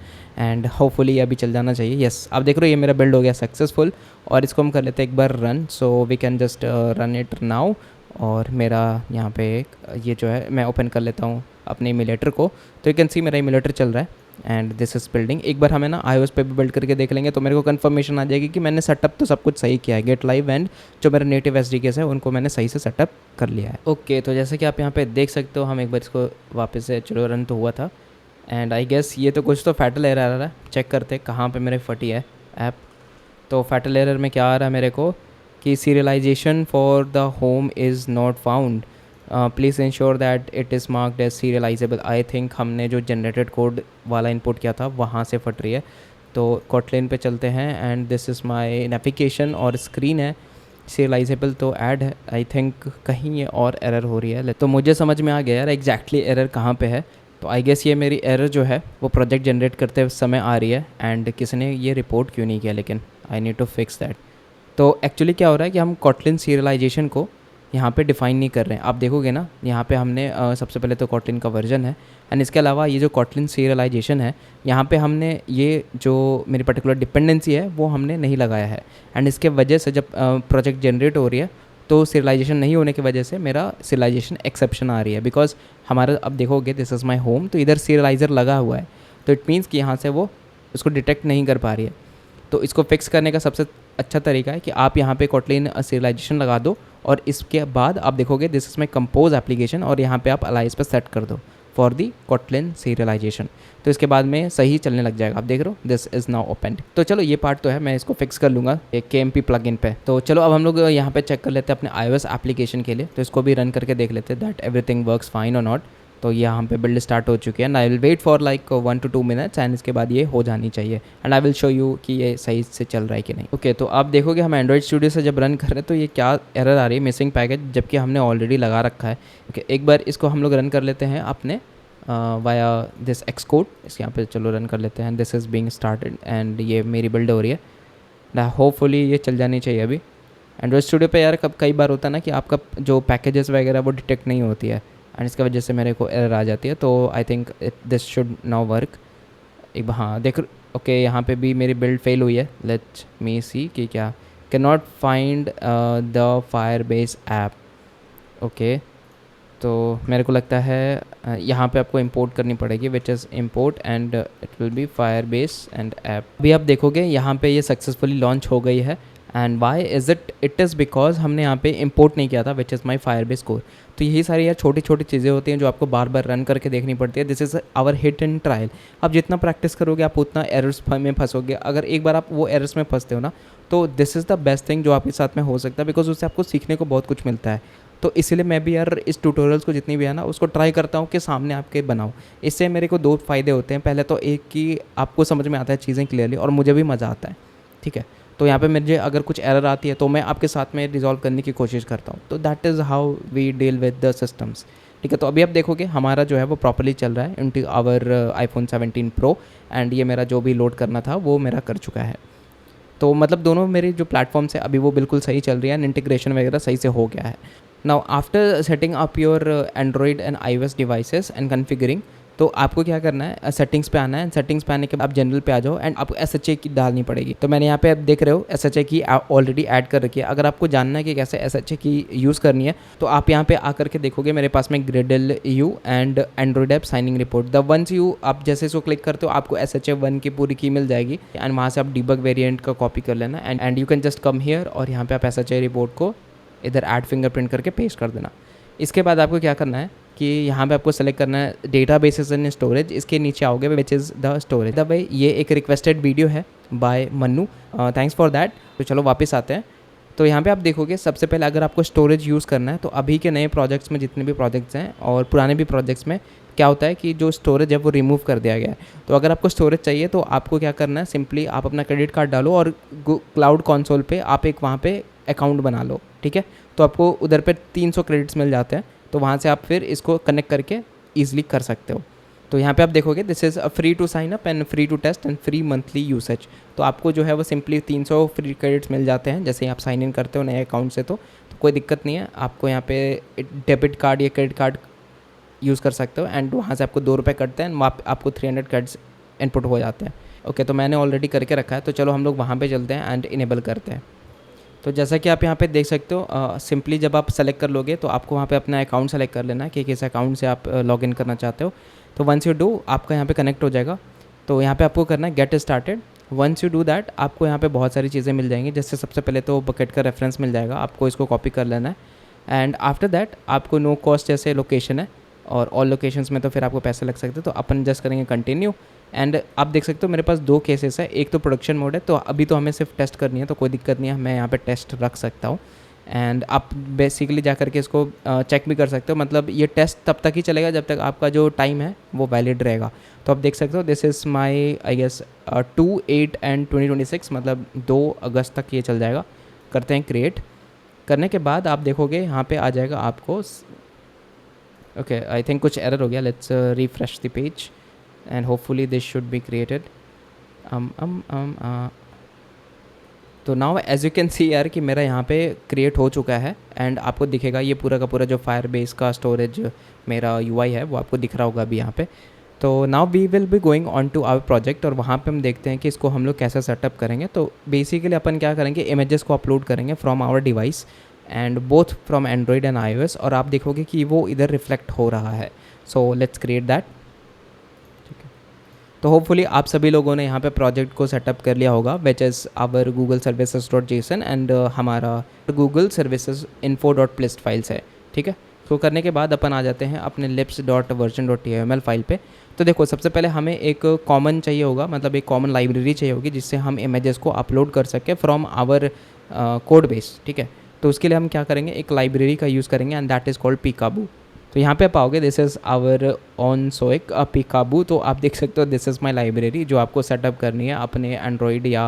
एंड होपफुली ये अभी चल जाना चाहिए। यस आप देख रहे हो ये मेरा बिल्ड हो गया सक्सेसफुल और इसको हम कर लेते हैं एक बार run. So we can just run it now. और मेरा यहाँ पे ये जो है मैं ओपन कर लेता हूँ अपने इम्यूलेटर को, तो यू कैन सी मेरा इम्यूलेटर चल रहा है एंड दिस इज़ बिल्डिंग। एक बार हमें ना iOS पे भी बिल्ड करके देख लेंगे तो मेरे को कंफर्मेशन आ जाएगी कि मैंने सेटअप तो सब कुछ सही किया है। गेट लाइव एंड जो मेरा नेटिव SDKs है उनको मैंने सही से सेटअप कर लिया है। ओके तो जैसे कि आप यहाँ पे देख सकते हो हम एक बार इसको वापस से चलो रन तो हुआ था एंड आई गेस ये तो कुछ तो फैटल एरर आ रहा है। चेक करते कहाँ पर मेरे फटी है ऐप। तो फैटल एरर में क्या आ रहा है मेरे को कि serialization for the home is not found, please ensure that it is marked as serializable. I think हमने जो जनरेटेड कोड वाला इनपुट किया था वहाँ से फट रही है। तो कोटलिन पे चलते हैं and this is my navigation और स्क्रीन है सीरियलाइजेबल तो ऐड है। आई थिंक कहीं ये और एरर हो रही है। तो मुझे समझ में आ गया यार एग्जैक्टली एरर कहाँ पे है। तो आई गेस ये मेरी एरर जो है वो प्रोजेक्ट जनरेट करते समय आ रही है एंड किसी ने ये रिपोर्ट क्यों नहीं किया, लेकिन I need to fix that. तो एक्चुअली क्या हो रहा है कि हम कोटलिन सीरियलाइजेशन को यहाँ पे डिफ़ाइन नहीं कर रहे हैं। आप देखोगे ना यहाँ पे हमने सबसे पहले तो कोटलिन का वर्जन है एंड इसके अलावा ये जो कोटलिन सीरियलाइजेशन है यहाँ पे हमने ये जो मेरी पर्टिकुलर डिपेंडेंसी है वो हमने नहीं लगाया है एंड इसके वजह से जब प्रोजेक्ट जनरेट हो रही है तो सीरियलाइजेशन नहीं होने की वजह से मेरा सीरियलाइजेशन एक्सेप्शन आ रही है। बिकॉज हमारा अब देखोगे दिस इज़ माई होम, तो इधर सीरियलाइज़र लगा हुआ है तो इट मीन्स कि यहाँ से वो उसको डिटेक्ट नहीं कर पा रही है। तो इसको फिक्स करने का सबसे अच्छा तरीका है कि आप यहाँ पे कोटलिन सीरियलाइजेशन लगा दो और इसके बाद आप देखोगे this is my compose application और यहाँ पे आप अलाइज पे सेट कर दो फॉर दी कोटलिन सीरियलाइजेशन। तो इसके बाद में सही चलने लग जाएगा। आप देख रहे हो दिस इज़ नाउ ओपन। तो चलो ये पार्ट तो है, मैं इसको फिक्स कर लूँगा एक KMP प्लगइन पे। तो चलो अब हम लोग यहाँ पे चेक कर लेते हैं अपने iOS एप्लीकेशन के लिए। तो इसको भी रन करके देख लेते हैं दैट एवरीथिंग वर्क्स फाइन और नॉट। तो ये यहाँ पे बिल्ड स्टार्ट हो चुकी है and I will wait for like 1 to 2 minutes and इसके बाद ये हो जानी चाहिए and I will show you कि ये सही से चल रहा है कि नहीं। ओके तो आप देखोगे हम एंड्रॉइड स्टूडियो से जब रन कर रहे हैं तो ये क्या एरर आ रही है, मिसिंग पैकेज, जबकि हमने ऑलरेडी लगा रखा है। ओके एक बार इसको हम लोग रन कर लेते हैं अपने वाया दिस एक्सकोड। इसके यहाँ पे चलो रन कर लेते हैं। This is being started and ये मेरी बिल्ड हो रही है। होपफुली ये चल जानी चाहिए अभी। एंड्रॉइड स्टूडियो पे यार कई बार होता है ना कि आपका जो पैकेजेस वगैरह वो डिटेक्ट नहीं होती है एंड इसकी वजह से मेरे को एरर आ जाती है। तो I think this should now work. एक हाँ देख ओके यहाँ पे भी मेरी बिल्ड फेल हुई है। लेट मी सी कि क्या, can not find the Firebase app. Okay, तो मेरे को लगता है यहाँ पे आपको इंपोर्ट करनी पड़ेगी, which is import and it will be Firebase and app. अभी आप देखोगे यहाँ पे ये सक्सेसफुली लॉन्च हो गई है। And why is it is because हमने यहाँ पे इंपोर्ट नहीं किया था, which is my Firebase core. तो यही सारी यार छोटी छोटी चीज़ें होती हैं जो आपको बार बार रन करके देखनी पड़ती है। This is our hit and trial. आप जितना प्रैक्टिस करोगे आप उतना एरर्स में फंसोगे। अगर एक बार आप वो एरर्स में फंसते हो ना, तो this is the best thing जो आपके साथ में हो सकता है, बिकॉज उससे आपको सीखने को बहुत कुछ मिलता है। तो इसीलिए मैं भी यार इस ट्यूटोरियल्स को जितनी भी है ना उसको ट्राई करता हूँ कि सामने आपके बनाऊँ। इससे मेरे को दो फ़ायदे होते हैं। पहले तो एक कि आपको समझ में आता है चीज़ें क्लियरली, और मुझे भी मज़ा आता है। ठीक है, तो यहाँ पे मुझे अगर कुछ एरर आती है तो मैं आपके साथ में रिजॉल्व करने की कोशिश करता हूँ। तो that is how we deal with the systems. ठीक है, तो अभी आप देखोगे हमारा जो है वो प्रॉपर्ली चल रहा है इनटू आवर आईफोन 17 प्रो। एंड ये मेरा जो भी लोड करना था वो मेरा कर चुका है। तो मतलब दोनों मेरे जो प्लेटफॉर्म्स है अभी वो बिल्कुल सही चल रही है एंड इंटीग्रेशन वगैरह सही से हो गया है। Now after setting up your Android and iOS devices and configuring, तो आपको क्या करना है, सेटिंग्स पे आना है। सेटिंग्स पे आने के बाद आप जनरल पे आ जाओ एंड आपको SHA की डालनी पड़ेगी। तो मैंने यहाँ पे आप देख रहे हो SHA की ऑलरेडी ऐड कर रखी है। अगर आपको जानना है कि कैसे SHA की यूज़ करनी है तो आप यहाँ पे आकर के देखोगे मेरे पास में ग्रिडल you and Android app signing report the ones you, आप जैसे इसको क्लिक करते हो आपको SHA 1 की पूरी की मिल जाएगी एंड वहाँ से आप डिबग वेरिएंट का कॉपी कर लेना and you can just come here और यहाँ पे आप SHA रिपोर्ट को इधर ऐड फिंगरप्रिंट करके पेस्ट कर देना। इसके बाद आपको क्या करना है कि यहाँ पे आपको सेलेक्ट करना है डेटा बेसिस इन स्टोरेज। इसके नीचे आओगे विच इज़ द स्टोरेज। द भाई ये एक रिक्वेस्टेड वीडियो है by Mannu, thanks for that. तो चलो वापस आते हैं। तो यहाँ पे आप देखोगे सबसे पहले अगर आपको स्टोरेज यूज़ करना है तो अभी के नए प्रोजेक्ट्स में जितने भी प्रोजेक्ट्स हैं और पुराने भी प्रोजेक्ट्स में क्या होता है कि जो स्टोरेज है वो रिमूव कर दिया गया है। तो अगर आपको स्टोरेज चाहिए तो आपको क्या करना है, सिंपली आप अपना क्रेडिट कार्ड डालो और क्लाउड कंसोल पे आप एक वहाँ पे अकाउंट बना लो। ठीक है, तो आपको उधर पे 300 क्रेडिट्स मिल जाते हैं। तो वहाँ से आप फिर इसको कनेक्ट करके ईजिली कर सकते हो। तो यहाँ पे आप देखोगे this is free to sign up and free to test and free monthly usage. तो आपको जो है वो सिंपली 300 फ्री क्रेडिट्स मिल जाते हैं जैसे ही आप साइन इन करते हो नए अकाउंट से। तो कोई दिक्कत नहीं है, आपको यहाँ पे डेबिट कार्ड या क्रेडिट कार्ड यूज़ कर सकते हो एंड वहाँ से आपको 2 रुपये कटते हैं एंड आपको 300 क्रेडिट्स इनपुट हो जाते हैं। ओके, तो मैंने ऑलरेडी करके रखा है। तो चलो हम लोग वहाँ पे चलते हैं एंड इनेबल करते हैं। तो जैसा कि आप यहाँ पे देख सकते हो, सिंपली जब आप सेलेक्ट कर लोगे तो आपको वहाँ पे अपना अकाउंट सेलेक्ट कर लेना है कि किस अकाउंट से आप लॉगिन करना चाहते हो। तो वंस यू डू आपका यहाँ पे कनेक्ट हो जाएगा। तो यहाँ पे आपको करना है get started. Once you do that आपको यहाँ पे बहुत सारी चीज़ें मिल जाएंगी। जैसे सबसे पहले तो बकेट का रेफरेंस मिल जाएगा, आपको इसको कॉपी कर लेना है एंड आफ्टर दैट आपको नो कॉस्ट जैसे लोकेशन है और ऑल लोकेशंस में तो फिर आपको पैसे लग सकते हैं। तो अपन जस्ट करेंगे कंटिन्यू एंड आप देख सकते हो मेरे पास 2 केसेस है। एक तो प्रोडक्शन मोड है, तो अभी तो हमें सिर्फ टेस्ट करनी है तो कोई दिक्कत नहीं है, मैं यहाँ पे टेस्ट रख सकता हूँ एंड आप बेसिकली जा करके इसको चेक भी कर सकते हो। मतलब ये टेस्ट तब तक ही चलेगा जब तक आपका जो टाइम है वो वैलिड रहेगा। तो आप देख सकते हो this is my I guess 2/8/2026, मतलब 2 अगस्त तक ये चल जाएगा। करते हैं क्रिएट। करने के बाद आप देखोगे यहाँ पे आ जाएगा आपको, ओके आई थिंक कुछ एरर हो गया। Let's refresh the page and hopefully this should be created. तो now as you can see यार कि मेरा यहाँ पे क्रिएट हो चुका है एंड आपको दिखेगा ये पूरा का पूरा जो फायरबेस का स्टोरेज मेरा UI है वो आपको दिख रहा होगा अभी यहाँ पे। तो now we will be going on to our project और वहाँ पे हम देखते हैं कि इसको हम लोग कैसे सेटअप करेंगे। तो बेसिकली अपन क्या करेंगे, इमेजेस को अपलोड करेंगे from our device and both from Android and iOS, और आप देखोगे कि वो इधर रिफ्लेक्ट हो रहा है। So let's create that. तो होपफुली आप सभी लोगों ने यहाँ पे प्रोजेक्ट को सेटअप कर लिया होगा, which is our Google services dot JSON and हमारा Google services info dot plist files है। ठीक है, तो करने के बाद अपन आ जाते हैं अपने lips dot version dot TML file पे। तो देखो सबसे पहले हमें एक कॉमन चाहिए होगा, मतलब एक कॉमन लाइब्रेरी चाहिए होगी जिससे हम इमेजेस को अपलोड कर सकें फ्रॉम आवर कोड बेस। ठीक है, तो उसके लिए हम क्या करेंगे, एक लाइब्रेरी का यूज़ करेंगे एंड दैट इज़ कॉल्ड पीकाबू। तो यहाँ पे पाओगे दिस इज़ आवर ऑन सोइक पीकाबू। तो आप देख सकते हो दिस इज़ माई लाइब्रेरी जो आपको सेटअप करनी है अपने एंड्रॉयड या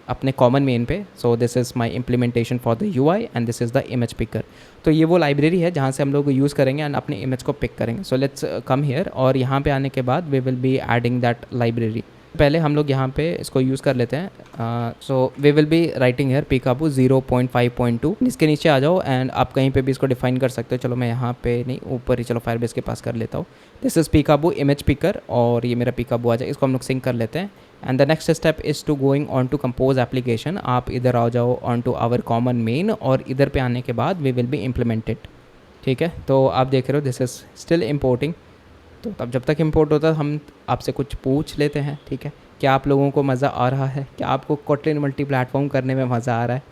अपने कॉमन मेन पे। So this is my implementation for the UI and this is the image picker. तो ये वो लाइब्रेरी है जहाँ से हम लोग यूज़ करेंगे एंड अपने इमेज को पिक करेंगे। सो लेट्स कम हियर और यहाँ पे आने के बाद we will be adding that library. पहले हम लोग यहाँ पे इसको यूज़ कर लेते हैं। So we will be writing here Peekaboo 0.5.2। इसके नीचे आ जाओ एंड आप कहीं पे भी इसको डिफाइन कर सकते हो। चलो मैं यहाँ पे नहीं, ऊपर ही चलो फायरबेस के पास कर लेता हूँ। दिस इज़ पीकाबू इमेज पिकर और ये मेरा पीकाबू आ जाए, इसको हम लोग सिंक कर लेते हैं। And the next step is to going on to compose application. आप इधर आ जाओ on to our common main और इधर पे आने के बाद वी विल बी इम्प्लीमेंटेड। ठीक है, तो आप देख रहे हो दिस इज़ स्टिल इम्पोर्टिंग। तो तब जब तक इम्पोर्ट होता है हम आपसे कुछ पूछ लेते हैं। ठीक है, क्या आप लोगों को मज़ा आ रहा है? क्या आपको कोटलिन मल्टी प्लेटफॉर्म करने में मज़ा आ रहा है?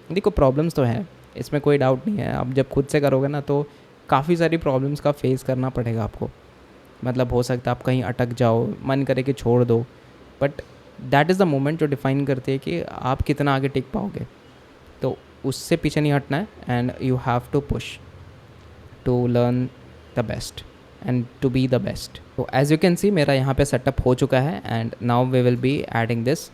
देखो प्रॉब्लम्स तो हैं, इसमें कोई डाउट नहीं है। आप जब खुद से करोगे ना तो काफ़ी सारी प्रॉब्लम्स का फेस करना पड़ेगा आपको। मतलब हो सकता है आप कहीं अटक जाओ, मन करे कि छोड़ दो, but that is the moment जो डिफ़ाइन करती है कि आप कितना आगे टिक पाओगे। तो उससे पीछे नहीं हटना है and you have to push to learn the best and to be the best. तो एज यू कैन सी मेरा यहाँ पे सेटअप हो चुका है and now we will be adding this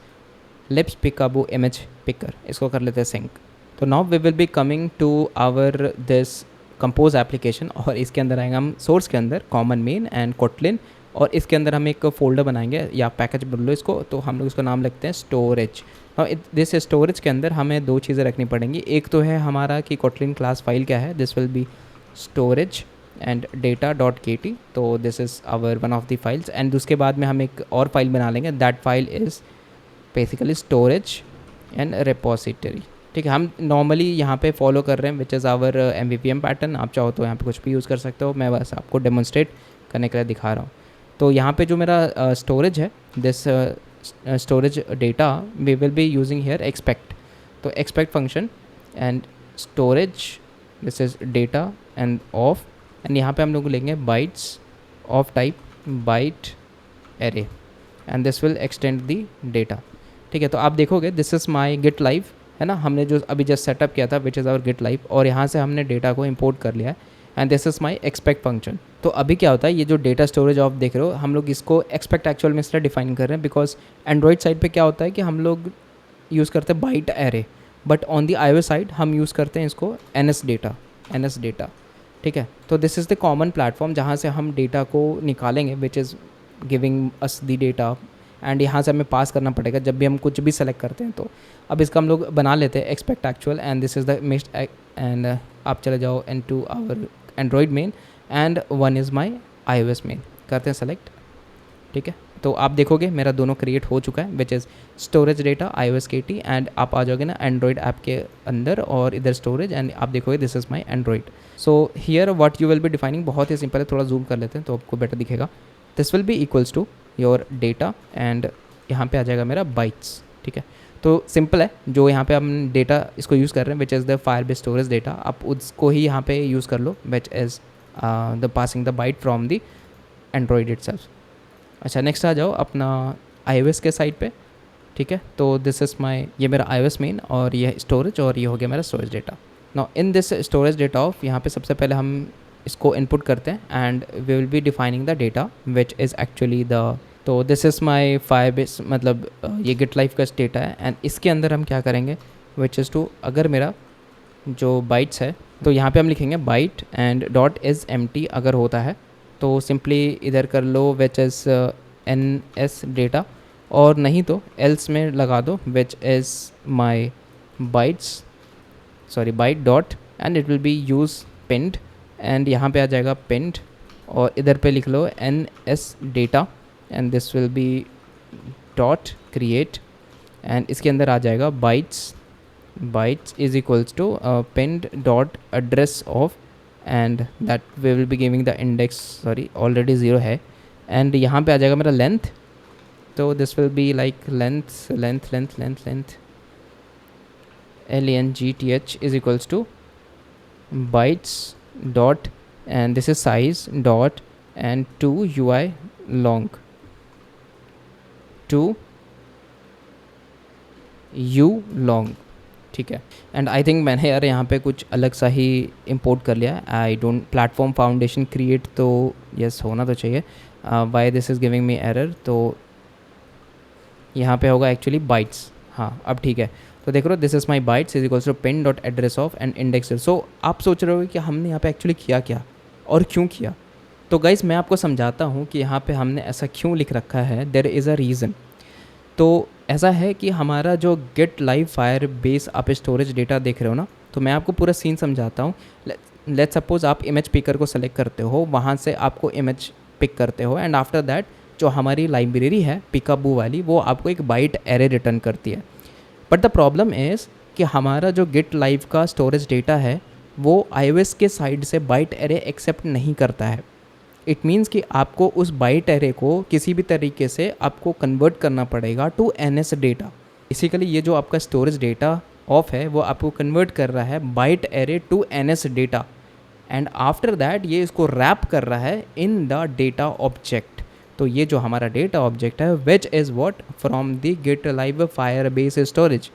libs Peekaboo image picker. इसको कर लेते हैं सिंक। तो now we will be coming to our this compose application और इसके अंदर आएंगे हम सोर्स के अंदर कॉमन मेन एंड कोटलिन और इसके अंदर हम एक फ़ोल्डर बनाएंगे या पैकेज बोल लो इसको। तो हम लोग इसको नाम लिखते हैं स्टोरेज। और दिस स्टोरेज के अंदर हमें दो चीज़ें रखनी पड़ेंगी। एक तो है हमारा कि कोटलिन क्लास फाइल क्या है, this will be storage and data.kt। तो this is hour one of the files and उसके बाद में हम एक और फाइल बना लेंगे। That file is basically storage and repository. ठीक है, हम नॉर्मली यहाँ पे फॉलो कर रहे हैं which is our MVVM pattern. आप चाहो तो यहाँ पे कुछ भी यूज़ कर सकते हो, मैं बस आपको डेमोन्स्ट्रेट करने के लिए दिखा रहा हूँ। तो यहाँ पे जो मेरा स्टोरेज है, this storage data we will be using here expect. तो expect function and storage, this is data and of and यहाँ पे हम लोग लेंगे bytes of type byte array and this will extend the data. ठीक है, तो आप देखोगे this is my Git Live है ना, हमने जो अभी जस्ट सेटअप किया था which is our Git Live और यहाँ से हमने डेटा को इंपोर्ट कर लिया है and this is my expect function. तो अभी क्या होता है, ये जो डेटा स्टोरेज ऑफ देख रहे हो हम लोग इसको एक्सपेक्ट एक्चुअल में इसलिए डिफाइन कर रहे हैं बिकॉज एंड्रॉइड साइड पे क्या होता है कि हम लोग यूज़ करते हैं byte array, but on the iOS side हम यूज़ करते हैं इसको NS डेटा। ठीक है, तो this is the common platform जहाँ से हम डेटा को निकालेंगे which is giving us the data and यहाँ से हमें पास करना पड़ेगा जब भी हम कुछ भी सेलेक्ट करते हैं। तो अब इसका हम लोग बना लेते हैं expect actual and this is the mist and आप चले जाओ into our Android main and one is my iOS main, करते हैं सेलेक्ट। ठीक है, तो आप देखोगे मेरा दोनों क्रिएट हो चुका है which is storage data iOS KT and आप आ जाओगे ना एंड्रॉइड ऐप के अंदर और इधर स्टोरेज एंड आप देखोगे this is my Android. So here what you will be defining बहुत ही सिंपल है, थोड़ा जूम कर लेते हैं तो आपको बेटर दिखेगा। This will be equals to your data and यहाँ पे आ जाएगा मेरा बाइट्स। ठीक है, तो सिंपल है, जो यहाँ पे हम डेटा इसको यूज़ कर रहे हैं which is the Firebase storage data, आप उसको ही यहाँ पे यूज़ कर लो which is the passing the byte from the Android itself. अच्छा, नेक्स्ट आ जाओ अपना iOS के साइड पे। ठीक है, तो दिस इज़ माई, ये मेरा iOS मेन और ये स्टोरेज और ये हो गया मेरा storage data. Now in this storage data of यहाँ पे सबसे पहले हम इसको इनपुट करते हैं and we will be defining the data which is actually the, तो दिस इज़ माई फायरबेस मतलब ये गिट लाइफ का डेटा है एंड इसके अंदर हम क्या करेंगे विच इज़ टू, अगर मेरा जो बाइट्स है तो यहाँ पे हम लिखेंगे byte and dot is empty अगर होता है तो सिंपली इधर कर लो विच इज़ NS डेटा और नहीं तो एल्स में लगा दो which is my bytes byte dot and it will be use pinned and यहाँ पे आ जाएगा पिंड और इधर पे लिख लो NS data and this will be dot create and इसके अंदर आ जाएगा bytes is equals to pinned dot address of and that we will be giving the index already 0 है एंड यहाँ पे आ जाएगा मेरा लेंथ। तो this will be like length LENGTH is equals two bytes dot and this is size dot and 2 UI long 2 U long. ठीक है, and I think मैंने यार यहाँ पे कुछ अलग सा ही इंपोर्ट कर लिया। I don't platform foundation create तो यस होना तो चाहिए। Why this is giving me error, तो यहाँ पे होगा एक्चुअली बाइट्स। हाँ अब ठीक है, तो देख रहे हो this is my bytes is equals to pin dot address of and index. So आप सोच रहे हो कि हमने यहाँ पे एक्चुअली किया क्या और क्यों किया। तो गाइज़ मैं आपको समझाता हूँ कि यहाँ पे हमने ऐसा क्यों लिख रखा है। There is a reason. तो ऐसा है कि हमारा जो गेट लाइव फायरबेस आप स्टोरेज डेटा देख रहे हो ना, तो मैं आपको पूरा सीन समझाता हूँ। लेट्स सपोज आप इमेज पिकर को सेलेक्ट करते हो, वहाँ से आपको इमेज पिक करते हो एंड आफ्टर दैट जो हमारी लाइब्रेरी है पिकाबू वाली, वो आपको एक बाइट एरे रिटर्न करती है। बट द प्रॉब्लम इज़ कि हमारा जो गेट लाइव का स्टोरेज डेटा है वो iOS के साइड से बाइट एरे एक्सेप्ट नहीं करता है। इट मीन्स कि आपको उस बाइट एरे को किसी भी तरीके से आपको कन्वर्ट करना पड़ेगा टू NS डेटा। बेसिकली ये जो आपका स्टोरेज डेटा ऑफ है वो आपको कन्वर्ट कर रहा है byte array to NS data and after that ये इसको रैप कर रहा है इन द डेटा ऑब्जेक्ट। तो ये जो हमारा डेटा ऑब्जेक्ट है which is what from the gate live Firebase storage.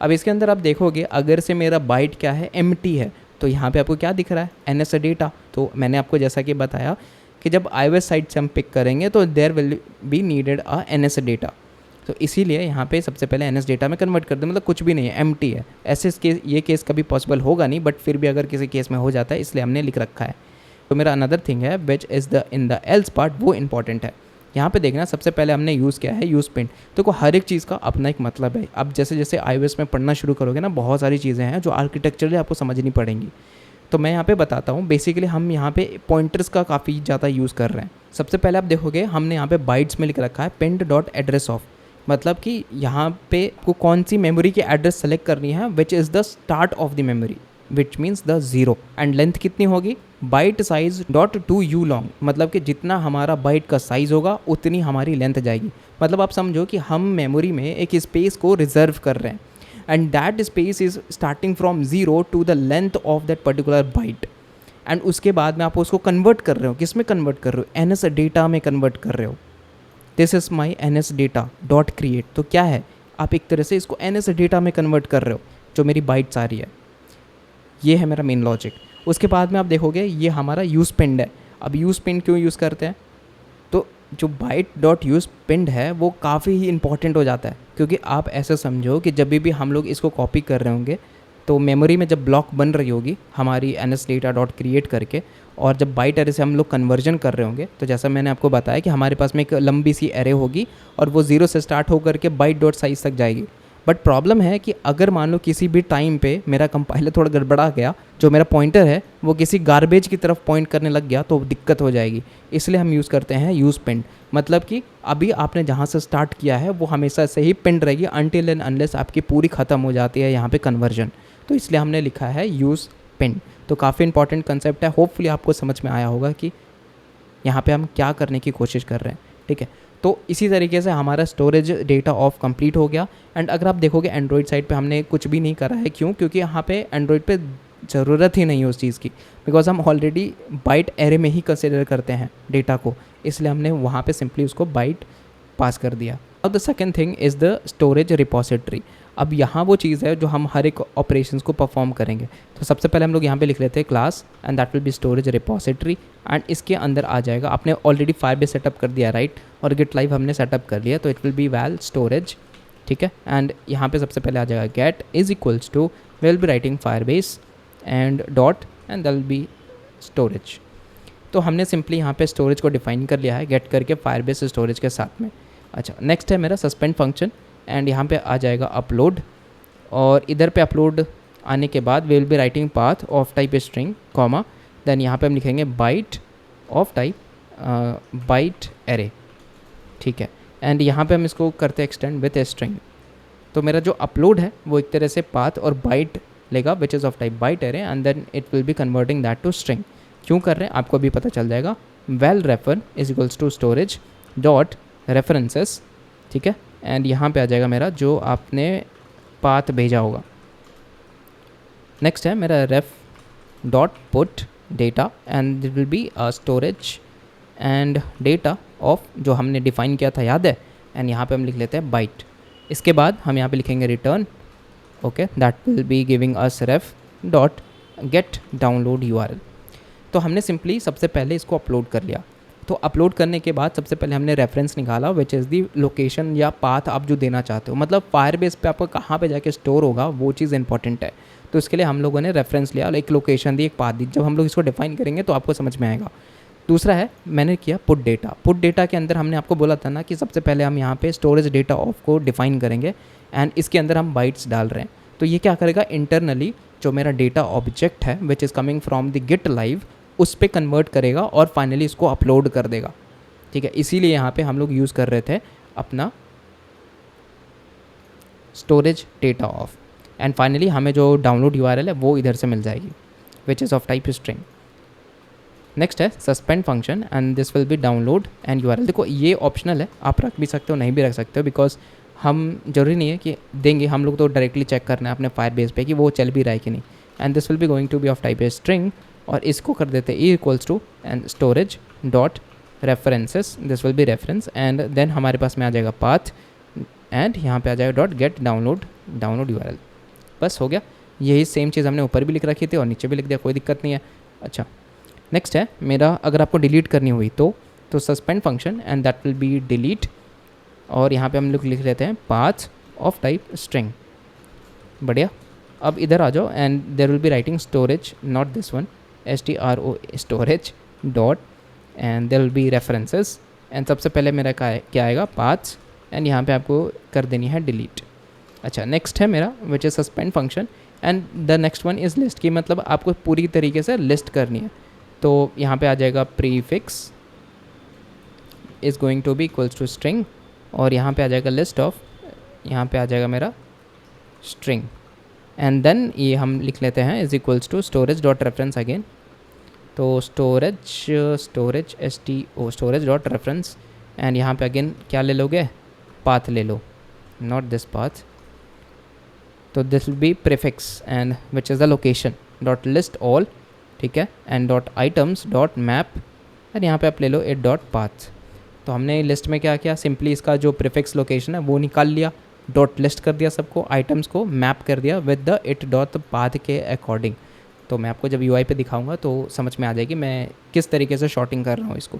अब इसके अंदर आप देखोगे अगर से मेरा बाइट क्या है एम्प्टी है, तो यहाँ पे आपको क्या दिख रहा है NS डेटा। तो मैंने आपको जैसा कि बताया कि जब iOS साइट से हम पिक करेंगे तो there will be needed a NS data, तो इसीलिए यहाँ पे सबसे पहले NS डेटा में कन्वर्ट कर दे, मतलब कुछ भी नहीं है एम्प्टी है। ऐसे केस ये केस कभी पॉसिबल होगा नहीं, बट फिर भी अगर किसी केस में हो जाता है इसलिए हमने लिख रखा है। तो मेरा अनदर थिंग है which is the in the L's part, वो इंपॉर्टेंट है। यहाँ पे देखना सबसे पहले हमने यूज़ किया है यूज़ पिंड। तो हर एक चीज़ का अपना एक मतलब है। अब जैसे जैसे iOS में पढ़ना शुरू करोगे ना, बहुत सारी चीज़ें हैं जो आर्किटेक्चरली आपको समझनी पड़ेंगी। तो मैं यहाँ पे बताता हूँ। बेसिकली हम यहाँ पे पॉइंटर्स का काफ़ी ज़्यादा यूज़ कर रहे हैं। सबसे पहले आप देखोगे हमने यहाँ पे बाइट्स में लिख रखा है पिंड डॉट एड्रेस ऑफ, मतलब कि यहाँ पे आपको कौन सी मेमोरी की एड्रेस सेलेक्ट करनी है which is the start of the memory which means the 0 and length कितनी होगी byte size dot to U long, मतलब कि जितना हमारा बाइट का साइज़ होगा उतनी हमारी लेंथ जाएगी। मतलब आप समझो कि हम मेमोरी में एक स्पेस को रिजर्व कर रहे हैं and that space is starting from 0 to the length of that particular byte and उसके बाद में आप उसको कन्वर्ट कर रहे हो। किस में कन्वर्ट कर रहे हो? NS डेटा में कन्वर्ट कर रहे हो। This is my NS data dot create. तो क्या है, आप एक तरह से इसको NS डेटा में कन्वर्ट कर रहे हो जो मेरी बाइट्स आ रही है। ये है मेरा मेन लॉजिक। उसके बाद में आप देखोगे ये हमारा यूज़ पिंड है। अब यूज़ पिंड क्यों यूज़ करते हैं? तो जो बाइट डॉट यूज़ पिंड है वो काफ़ी ही इंपॉर्टेंट हो जाता है, क्योंकि आप ऐसे समझो कि जब भी हम लोग इसको कॉपी कर रहे होंगे तो मेमोरी में जब ब्लॉक बन रही होगी हमारी NS डेटा डॉट क्रिएट करके, और जब बाइट एरे से हम लोग कन्वर्जन कर रहे होंगे, तो जैसा मैंने आपको बताया कि हमारे पास में एक लंबी सी एरे होगी और वो 0 से स्टार्ट होकर के बाइट डॉट साइज तक जाएगी। बट प्रॉब्लम है कि अगर मान लो किसी भी टाइम पे मेरा कंपाइलर थोड़ा गड़बड़ा गया, जो मेरा पॉइंटर है वो किसी गार्बेज की तरफ पॉइंट करने लग गया तो दिक्कत हो जाएगी। इसलिए हम यूज़ करते हैं यूज़ पिंड, मतलब कि अभी आपने जहाँ से स्टार्ट किया है वो हमेशा से ही पिंड रहेगी अनटिल एंड अनलेस आपकी पूरी ख़त्म हो जाती है यहाँ पे कन्वर्जन। तो इसलिए हमने लिखा है यूज़ पिंड। तो काफ़ी इंपॉर्टेंट कंसेप्ट है। होपफुली आपको समझ में आया होगा कि यहाँ पे हम क्या करने की कोशिश कर रहे हैं। ठीक है, तो इसी तरीके से हमारा स्टोरेज डेटा ऑफ कंप्लीट हो गया। एंड अगर आप देखोगे एंड्रॉयड साइड पे हमने कुछ भी नहीं करा है। क्यों? क्योंकि यहाँ पे एंड्रॉयड पे ज़रूरत ही नहीं है उस चीज़ की, बिकॉज हम ऑलरेडी बाइट एरे में ही कंसिडर करते हैं डेटा को, इसलिए हमने वहाँ पे सिंपली उसको बाइट पास कर दिया। अब the second thing is the storage repository. अब यहाँ वो चीज़ है जो हम हर एक ऑपरेशंस को परफॉर्म करेंगे। तो सबसे पहले हम लोग यहाँ पे लिख लेते हैं class and that will be storage repository and इसके अंदर आ जाएगा, आपने ऑलरेडी फायरबेस सेटअप कर दिया राइट, और गिट लाइव हमने सेटअप कर लिया, तो it will be val storage. ठीक है, एंड यहाँ पे सबसे पहले आ जाएगा get is equals to will be writing Firebase and dot and that will be storage. तो हमने सिंपली यहाँ पे स्टोरेज को डिफाइन कर लिया है गेट करके फायरबेस स्टोरेज के साथ में। अच्छा, नेक्स्ट है मेरा सस्पेंड फंक्शन एंड यहाँ पे आ जाएगा अपलोड, और इधर पे अपलोड आने के बाद we will be writing path of type string comma, then यहाँ पे हम लिखेंगे byte of type byte array. ठीक है, एंड यहाँ पे हम इसको करते हैं एक्सटेंड विथ स्ट्रिंग। तो मेरा जो अपलोड है वो एक तरह से पाथ और बाइट लेगा which is of type byte array and then it will be converting that to string. क्यों कर रहे हैं आपको अभी पता चल जाएगा। Val refer is equals to storage dot references. ठीक है, एंड यहाँ पे आ जाएगा मेरा जो आपने पाथ भेजा होगा। नेक्स्ट है मेरा ref dot put data and it will be storage and data of जो हमने डिफाइन किया था, याद है, एंड यहाँ पे हम लिख लेते हैं बाइट। इसके बाद हम यहाँ पे लिखेंगे return, okay, that will be giving us ref dot gate download URL। तो हमने सिंपली सबसे पहले इसको अपलोड कर लिया। तो अपलोड करने के बाद सबसे पहले हमने रेफरेंस निकाला विच इज़ दी लोकेशन या पाथ आप जो देना चाहते हो, मतलब फायरबेस पे आपको कहाँ पे जाके स्टोर होगा वो चीज़ इंपॉर्टेंट है। तो इसके लिए हम लोगों ने रेफरेंस लिया, एक लोकेशन दी, एक पाथ दी। जब हम लोग इसको डिफाइन करेंगे तो आपको समझ में आएगा। दूसरा है मैंने किया पुट डेटा। पुट डेटा के अंदर हमने आपको बोला था ना कि सबसे पहले हम यहाँ पे स्टोरेज डेटा ऑफ को डिफाइन करेंगे एंड इसके अंदर हम बाइट्स डाल रहे हैं। तो ये क्या करेगा, इंटरनली जो मेरा डेटा ऑब्जेक्ट है which is coming from the GitLive उस पर कन्वर्ट करेगा और फाइनली इसको अपलोड कर देगा। ठीक है, इसीलिए यहाँ पे हम लोग यूज़ कर रहे थे अपना storage data of and finally हमें जो डाउनलोड यूआरएल है वो इधर से मिल जाएगी which is of type string. Next है suspend function and this will be download and URL. देखो ये ऑप्शनल है, आप रख भी सकते हो नहीं भी रख सकते हो, बिकॉज हम जरूरी नहीं है कि देंगे, हम लोग तो डायरेक्टली चेक करना है अपने फायरबेस पे कि वो चल भी रहा है कि नहीं। And this will be going to be of type a string और इसको कर देते हैं equals to and storage dot references, this will be reference and then हमारे पास में आ जाएगा पाथ एंड यहाँ पे आ जाएगा डॉट गेट डाउनलोड यूआरएल। बस हो गया, यही सेम चीज़ हमने ऊपर भी लिख रखी थी और नीचे भी लिख दिया, कोई दिक्कत नहीं है। अच्छा नेक्स्ट है मेरा, अगर आपको डिलीट करनी हुई तो suspend function and that will B delete और यहाँ पे हम लोग लिख लेते हैं पाथ ऑफ टाइप स्ट्रिंग। बढ़िया, अब इधर आ जाओ and there will be writing storage not this one STRO storage dot and there will be references and सबसे पहले मेरा क्या आएगा पाथ्स एंड यहाँ पे आपको कर देनी है डिलीट। अच्छा नेक्स्ट है मेरा which is suspend function and the next one is list की, मतलब आपको पूरी तरीके से लिस्ट करनी है। तो यहाँ पे आ जाएगा prefix is going to be equals to string और यहाँ पे आ जाएगा लिस्ट ऑफ, यहाँ पे आ जाएगा मेरा स्ट्रिंग एंड देन ये हम लिख लेते हैं is equals to storage dot reference again. तो storage storage dot reference and यहाँ पे अगेन क्या ले लोगे, पाथ ले लो, नॉट दिस पाथ। तो this will be prefix and which is the location dot list all, ठीक है, and dot items dot map and यहाँ पे आप ले लो इट डॉट पाथ। तो हमने लिस्ट में क्या किया, सिंपली इसका जो प्रीफिक्स लोकेशन है वो निकाल लिया, डॉट लिस्ट कर दिया सबको, आइटम्स को मैप कर दिया with the it dot path के अकॉर्डिंग। तो मैं आपको जब UI पे दिखाऊंगा तो समझ में आ जाएगी मैं किस तरीके से शॉर्टिंग कर रहा हूँ इसको।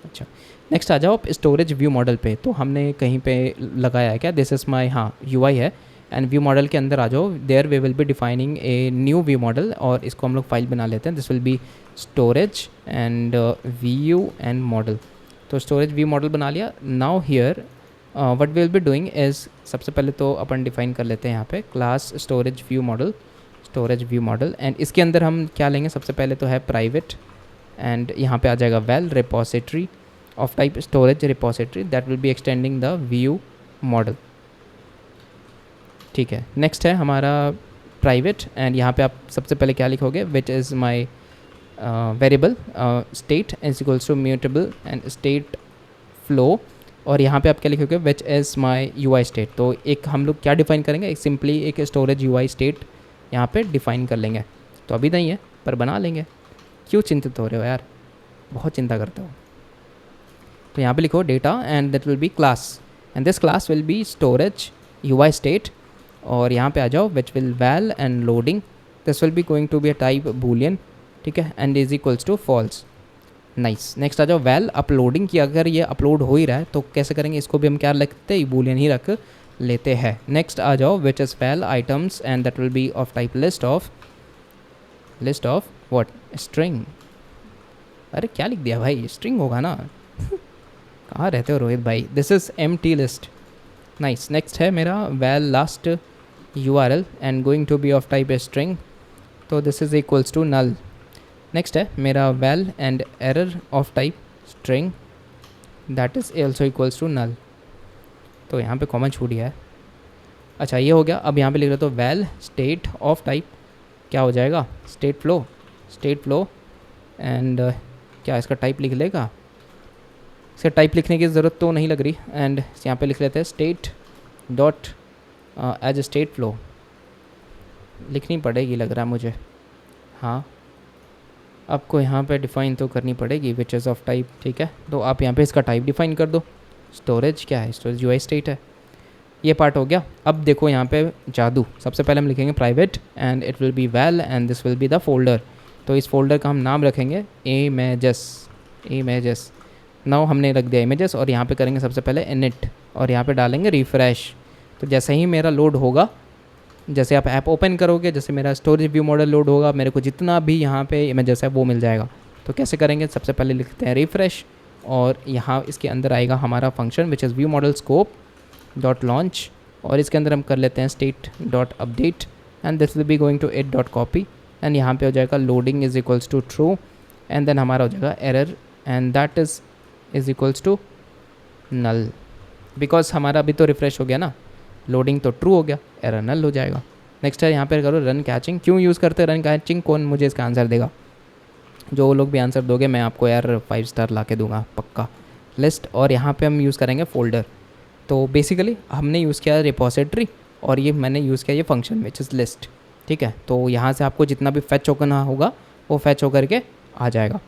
अच्छा नेक्स्ट आ जाओ आप स्टोरेज व्यू मॉडल पे। तो हमने कहीं पे लगाया है क्या, दिस इज़ माई, हाँ UI है एंड व्यू मॉडल के अंदर आ जाओ, there we will be defining a new view model और इसको हम लोग फाइल बना लेते हैं। This will be storage and view and model. तो स्टोरेज व्यू मॉडल बना लिया। Now here what we will be doing is, सबसे पहले तो अपन डिफाइन कर लेते हैं यहाँ पे class storage view model and इसके अंदर हम क्या लेंगे, सबसे पहले तो है प्राइवेट एंड यहाँ पे आ जाएगा val repository of type storage repository that will be extending the view model. ठीक है, नेक्स्ट है हमारा प्राइवेट एंड यहाँ पे आप सबसे पहले क्या लिखोगे, which is my variable state is equals to mutable and state flow और यहाँ पे आप क्या लिखोगे, which is my UI state. तो एक हम लोग क्या डिफाइन करेंगे, एक सिंपली एक स्टोरेज UI स्टेट यहाँ पे डिफाइन कर लेंगे। तो अभी नहीं है पर बना लेंगे, क्यों चिंतित हो रहे हो यार, बहुत चिंता करते हो। तो यहाँ पे लिखो data and that will be class and this class will be storage UI state और यहाँ पे आ जाओ which will val and loading, this will be going to be a type Boolean, ठीक है, and is equals to false. Nice, next आ जाओ val uploading की, अगर ये अपलोड हो ही रहा है तो कैसे करेंगे, इसको भी हम क्या रखते हैं, बूलियन ही रख लेते हैं। नेक्स्ट आ जाओ which is val items and that will be of type list of what string. अरे क्या लिख दिया भाई, स्ट्रिंग होगा ना कहाँ रहते हो रोहित भाई, this is empty list. Nice, next है मेरा val last URL and going to be of type string, तो this is equals to null. Next है मेरा val and error of type string that is also equals to null. तो यहाँ पे common छूट गया है। अच्छा ये हो गया, अब यहाँ पे लिख रहे तो वैल स्टेट ऑफ टाइप क्या हो जाएगा, स्टेट फ्लो एंड क्या इसका टाइप लिख लेगा, इसका टाइप लिखने की ज़रूरत तो नहीं लग रही एंड यहाँ पे लिख लेते हैं state dot as state flow, लिखनी पड़ेगी लग रहा है मुझे, हाँ आपको यहाँ पे डिफ़ाइन तो करनी पड़ेगी विच इज़ ऑफ टाइप, ठीक है। तो आप यहाँ पे इसका टाइप डिफ़ाइन कर दो, स्टोरेज क्या है, स्टोरेज UI स्टेट है। ये पार्ट हो गया। अब देखो यहाँ पे जादू, सबसे पहले हम लिखेंगे private and it will be well and this will be the folder. तो इस फोल्डर का हम नाम रखेंगे इमेजेस। नाउ हमने रख दिया इमेजेस और यहाँ पे करेंगे सबसे पहले init और यहाँ पे डालेंगे रिफ़्रेश। तो जैसे ही मेरा लोड होगा, जैसे आप ऐप ओपन करोगे, जैसे मेरा स्टोरेज व्यू मॉडल लोड होगा, मेरे को जितना भी यहाँ पे इमेजेस है वो मिल जाएगा। तो कैसे करेंगे, सबसे पहले लिखते हैं रिफ्रेश, और यहाँ इसके अंदर आएगा हमारा function which is view model scope dot launch, और इसके अंदर हम कर लेते हैं state dot update and this will be going to it dot copy, and यहाँ पे हो जाएगा loading is equals to true, and then हमारा हो जाएगा error and that is equals to null, because हमारा अभी तो रिफ्रेश हो गया ना, लोडिंग तो ट्रू हो गया, एरर नल हो जाएगा। नेक्स्ट है यहाँ पे करो रन कैचिंग। क्यों यूज़ करते हैं रन कैचिंग, कौन मुझे इसका आंसर देगा? जो लोग भी आंसर दोगे मैं आपको यार 5 स्टार ला के दूंगा पक्का। लिस्ट, और यहाँ पे हम यूज़ करेंगे फोल्डर। तो बेसिकली हमने यूज़ किया रिपोजिटरी, और ये मैंने यूज़ किया ये फंक्शन विच इज़ लिस्ट, ठीक है। तो यहाँ से आपको जितना भी फैच होना होगा वो फैच होकर के आ जाएगा।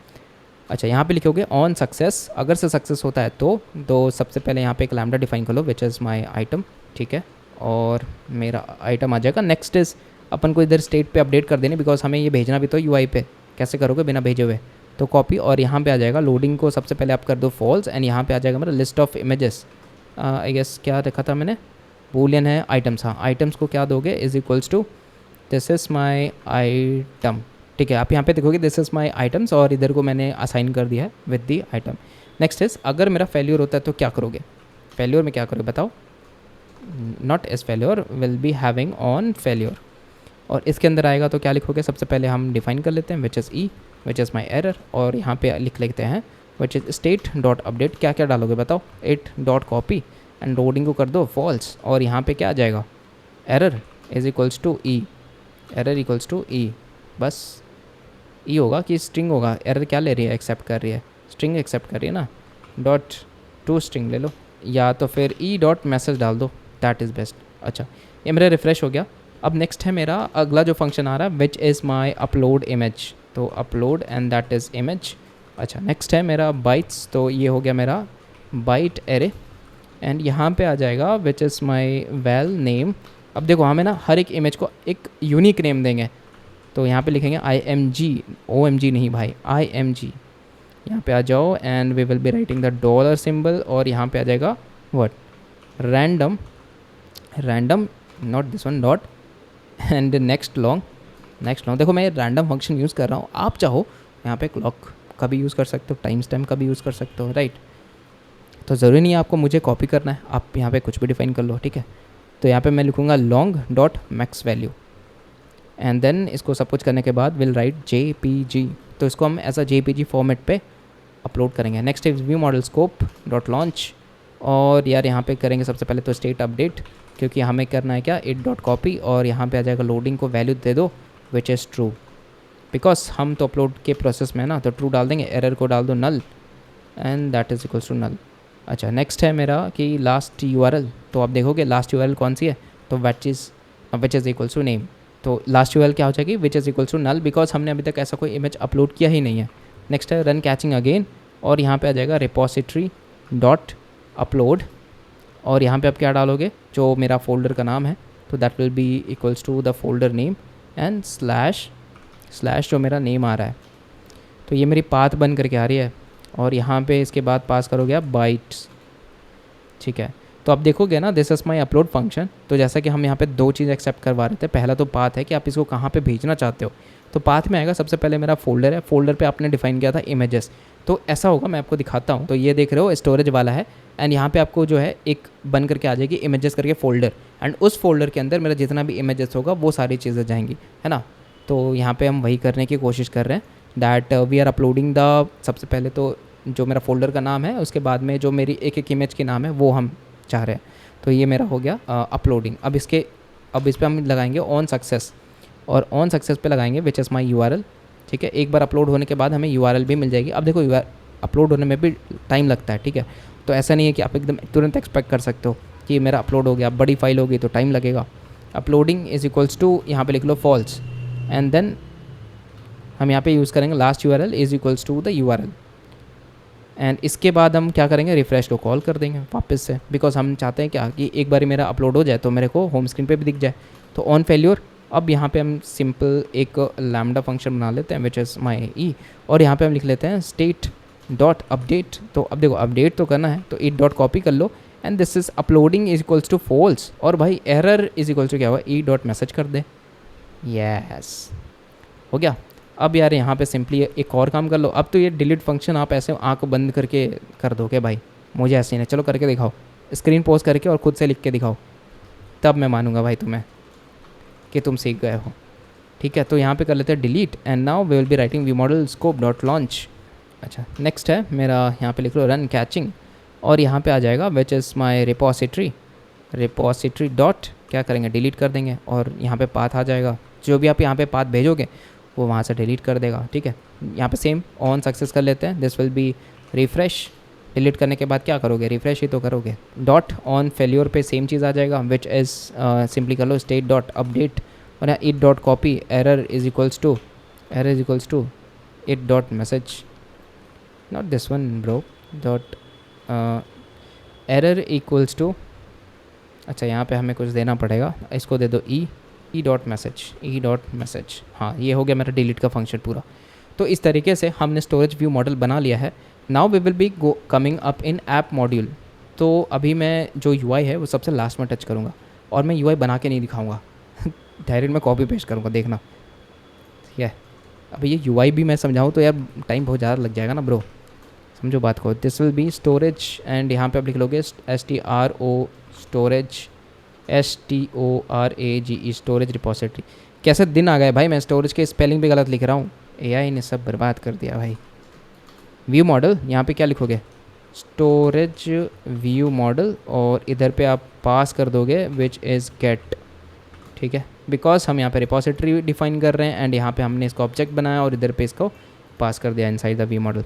अच्छा, यहाँ पे लिखोगे ऑन सक्सेस, अगर से सक्सेस होता है तो सबसे पहले यहाँ पे एक लैम्डा डिफाइन कर लो विच इज़ माई आइटम, ठीक है, और मेरा आइटम आ जाएगा। नेक्स्ट इज़ अपन को इधर स्टेट पे अपडेट कर देनी, बिकॉज हमें ये भेजना भी तो यूआई पे, कैसे करोगे बिना भेजे हुए, तो कॉपी, और यहाँ पे आ जाएगा लोडिंग को सबसे पहले आप कर दो फॉल्स, एंड यहाँ पे आ जाएगा मेरा list of images, I guess क्या रखा था मैंने, बूलियन है आइटम्स, हाँ आइटम्स को क्या दोगे is equals to this is my item, ठीक है। आप यहाँ पे देखोगे दिस इज़ माई आइटम्स, और इधर को मैंने असाइन कर दिया है with the item. Next is अगर मेरा फेल्यूर होता है तो क्या करोगे, फेल्यूर में क्या करोगे बताओ, not as failure will be having on failure, और इसके अंदर आएगा तो क्या लिखोगे, सबसे पहले हम डिफाइन कर लेते हैं which is E which is my error, और यहाँ पे लिख लेते हैं which is state dot update, क्या क्या डालोगे बताओ, it dot copy, and loading को कर दो फॉल्स, और यहाँ पे क्या आ जाएगा, error is equals to E, error equals to E, बस ई होगा कि स्ट्रिंग होगा, एरर क्या ले रही है, एक्सेप्ट कर रही है, स्ट्रिंग एक्सेप्ट कर रही है ना, डॉट टू स्ट्रिंग ले लो, या तो फिर ई डॉट मैसेज डाल दो, दैट इज़ बेस्ट। अच्छा, ये मेरा रिफ़्रेश हो गया। अब नेक्स्ट है मेरा अगला जो फंक्शन आ रहा है which is my upload image, तो upload and that is image. अच्छा, नेक्स्ट है मेरा बाइट्स, तो ये हो गया मेरा बाइट एरे, एंड यहाँ पे आ जाएगा विच इज़ माई वेल नेम। अब देखो हमें ना हर एक इमेज को एक यूनिक नेम देंगे, तो यहाँ पे लिखेंगे IMG, OMG नहीं भाई, IMG, यहाँ पे आ जाओ and we will be writing the dollar symbol, और यहाँ पे आ जाएगा what, random, random not this one dot, and next long, देखो मैं रैंडम फंक्शन यूज़ कर रहा हूँ, आप चाहो यहाँ पे क्लॉक का भी यूज़ कर सकते हो, टाइम स्टैम्प का भी यूज़ कर सकते हो, राइट। तो ज़रूरी नहीं है आपको मुझे कॉपी करना है, आप यहाँ पे कुछ भी डिफाइन कर लो, ठीक है। तो यहाँ पे मैं लिखूँगा long dot max value, and then इसको सब कुछ करने के बाद विल राइट JPG, तो इसको हम एज अ JPG फॉर्मेट पे अपलोड करेंगे। Next is view model scope dot launch, और यार यहाँ पे करेंगे सबसे पहले तो स्टेट अपडेट, क्योंकि हमें करना है क्या, इट डॉट कॉपी, और यहाँ पे आ जाएगा लोडिंग को वैल्यू दे दो विच इज़ ट्रू, बिकॉज हम तो अपलोड के प्रोसेस में है ना, तो ट्रू डाल देंगे, एरर को डाल दो null, and that is equals to null. अच्छा, नेक्स्ट है मेरा कि लास्ट URL, तो आप देखोगे लास्ट URL कौन सी है, तो which is equals to name, तो लास्ट URL क्या हो जाएगी, which is equals to null, because हमने अभी तक ऐसा कोई इमेज अपलोड किया ही नहीं है। नेक्स्ट है रन कैचिंग अगेन, और यहाँ पे आ जाएगा रिपोजिटरी डॉट अपलोड, और यहाँ पे आप क्या डालोगे, जो मेरा फोल्डर का नाम है, तो that will be equals to the folder name, and slash जो मेरा नेम आ रहा है, तो ये मेरी पाथ बन करके आ रही है, और यहाँ पे इसके बाद पास करोगे आप बाइट्स, ठीक है। तो आप देखोगे ना this is my upload function, तो जैसा कि हम यहाँ पे 2 चीज़ एक्सेप्ट करवा रहे थे, पहला तो पाथ है कि आप इसको कहाँ पे भेजना चाहते हो, तो पाथ में आएगा सबसे पहले मेरा फोल्डर है, फोल्डर पे आपने डिफाइन किया था इमेजेस, तो ऐसा होगा, मैं आपको दिखाता हूँ। तो ये देख रहे हो स्टोरेज वाला है, एंड यहाँ पे आपको जो है एक बन करके आ जाएगी इमेजेस करके फोल्डर, एंड उस फोल्डर के अंदर मेरा जितना भी इमेजेस होगा वो सारी चीज़ें जाएंगी, है ना। तो यहाँ पे हम वही करने की कोशिश कर रहे हैं, that we are uploading the, सबसे पहले तो जो मेरा फोल्डर का नाम है, उसके बाद में जो मेरी एक इमेज की नाम है वो हम चाह रहे हैं। तो ये मेरा हो गया अपलोडिंग। अब इस पर हम लगाएंगे ऑन सक्सेस, और ऑन सक्सेस पे लगाएंगे विच इज़ माई URL, ठीक है। एक बार अपलोड होने के बाद हमें URL भी मिल जाएगी। अब देखो अपलोड होने में भी टाइम लगता है, ठीक है, तो ऐसा नहीं है कि आप एकदम तुरंत एक्सपेक्ट कर सकते हो कि मेरा अपलोड हो गया, बड़ी फाइल होगी तो टाइम लगेगा। अपलोडिंग इज इक्वल्स टू, यहाँ पे लिख लो फॉल्स, एंड देन हम यहाँ पे यूज़ करेंगे last URL is equals to the URL, and इसके बाद हम क्या करेंगे, रिफ्रेश को कॉल कर देंगे वापस से, बिकॉज हम चाहते हैं क्या कि एक बार मेरा अपलोड हो जाए तो मेरे को होम स्क्रीन पे भी दिख जाए। तो ऑन फेल्योर, अब यहाँ पे हम सिंपल एक लैम्डा फंक्शन बना लेते हैं विच इज़ माई ई, और यहाँ पे हम लिख लेते हैं स्टेट डॉट अपडेट। तो अब देखो अपडेट तो करना है, तो इट डॉट कॉपी कर लो, and this is uploading is equals to false, और भाई एरर इज इक्वल्स टू क्या हुआ, ई डॉट मैसेज कर दे, यस हो गया। अब यार यहाँ पे सिंपली एक और काम कर लो। अब तो ये डिलीट फंक्शन आप ऐसे आँख बंद करके कर दोगे भाई, मुझे ऐसे नहीं। चलो करके दिखाओ, स्क्रीन पॉज करके और ख़ुद से लिख के दिखाओ, तब मैं मानूंगा भाई तुम्हें कि तुम सीख गए हो। ठीक है, तो यहाँ पे कर लेते हैं delete and now we will be writing view model scope dot launch. अच्छा, नेक्स्ट है मेरा, यहाँ पे लिख लो रन कैचिंग, और यहाँ पे आ जाएगा विच इज़ माई रिपोसिटरी डॉट, क्या करेंगे डिलीट कर देंगे, और यहाँ पे पाथ आ जाएगा। जो भी आप यहाँ पे पाथ भेजोगे वो वहाँ से डिलीट कर देगा। ठीक है, यहाँ पे सेम ऑन सक्सेस कर लेते हैं, this will B refresh. Delete करने के बाद क्या करोगे, रिफ्रेश ही तो करोगे। डॉट ऑन फेल्योर पे सेम चीज़ आ जाएगा, विच इज़ सिंपली कर लो स्टेट डॉट अपडेट, और यहाँ it dot copy error is equals to it dot message, not this one bro, dot error equals to, अच्छा यहाँ पे हमें कुछ देना पड़ेगा, इसको दे दो ई डॉट मैसेज। हाँ, ये हो गया मेरा डिलीट का फंक्शन पूरा। तो इस तरीके से हमने स्टोरेज व्यू मॉडल बना लिया है। Now we will be coming up in app module. तो अभी मैं जो UI है वो सबसे लास्ट में टच करूँगा, और मैं UI बना के नहीं दिखाऊँगा डायरेक्ट मैं कॉपी पेस्ट करूँगा, देखना। ठीक है, अभी ये UI भी मैं समझाऊँ तो यार टाइम बहुत ज़्यादा लग जाएगा ना ब्रो, समझो बात को। This will be storage, and यहाँ पे आप लिख लोगे STORAGE स्टोरेज रिपोजिटरी। कैसे दिन आ गए भाई, मैं स्टोरेज के स्पेलिंग भी गलत लिख रहा हूँ, AI ने सब बर्बाद कर दिया भाई। व्यू मॉडल, यहाँ पे क्या लिखोगे, स्टोरेज व्यू मॉडल, और इधर पे आप पास कर दोगे विच इज़ गेट। ठीक है, बिकॉज हम यहाँ पे रिपोजिटरी डिफाइन कर रहे हैं, एंड यहाँ पे हमने इसको ऑब्जेक्ट बनाया और इधर पे इसको पास कर दिया inside the view model.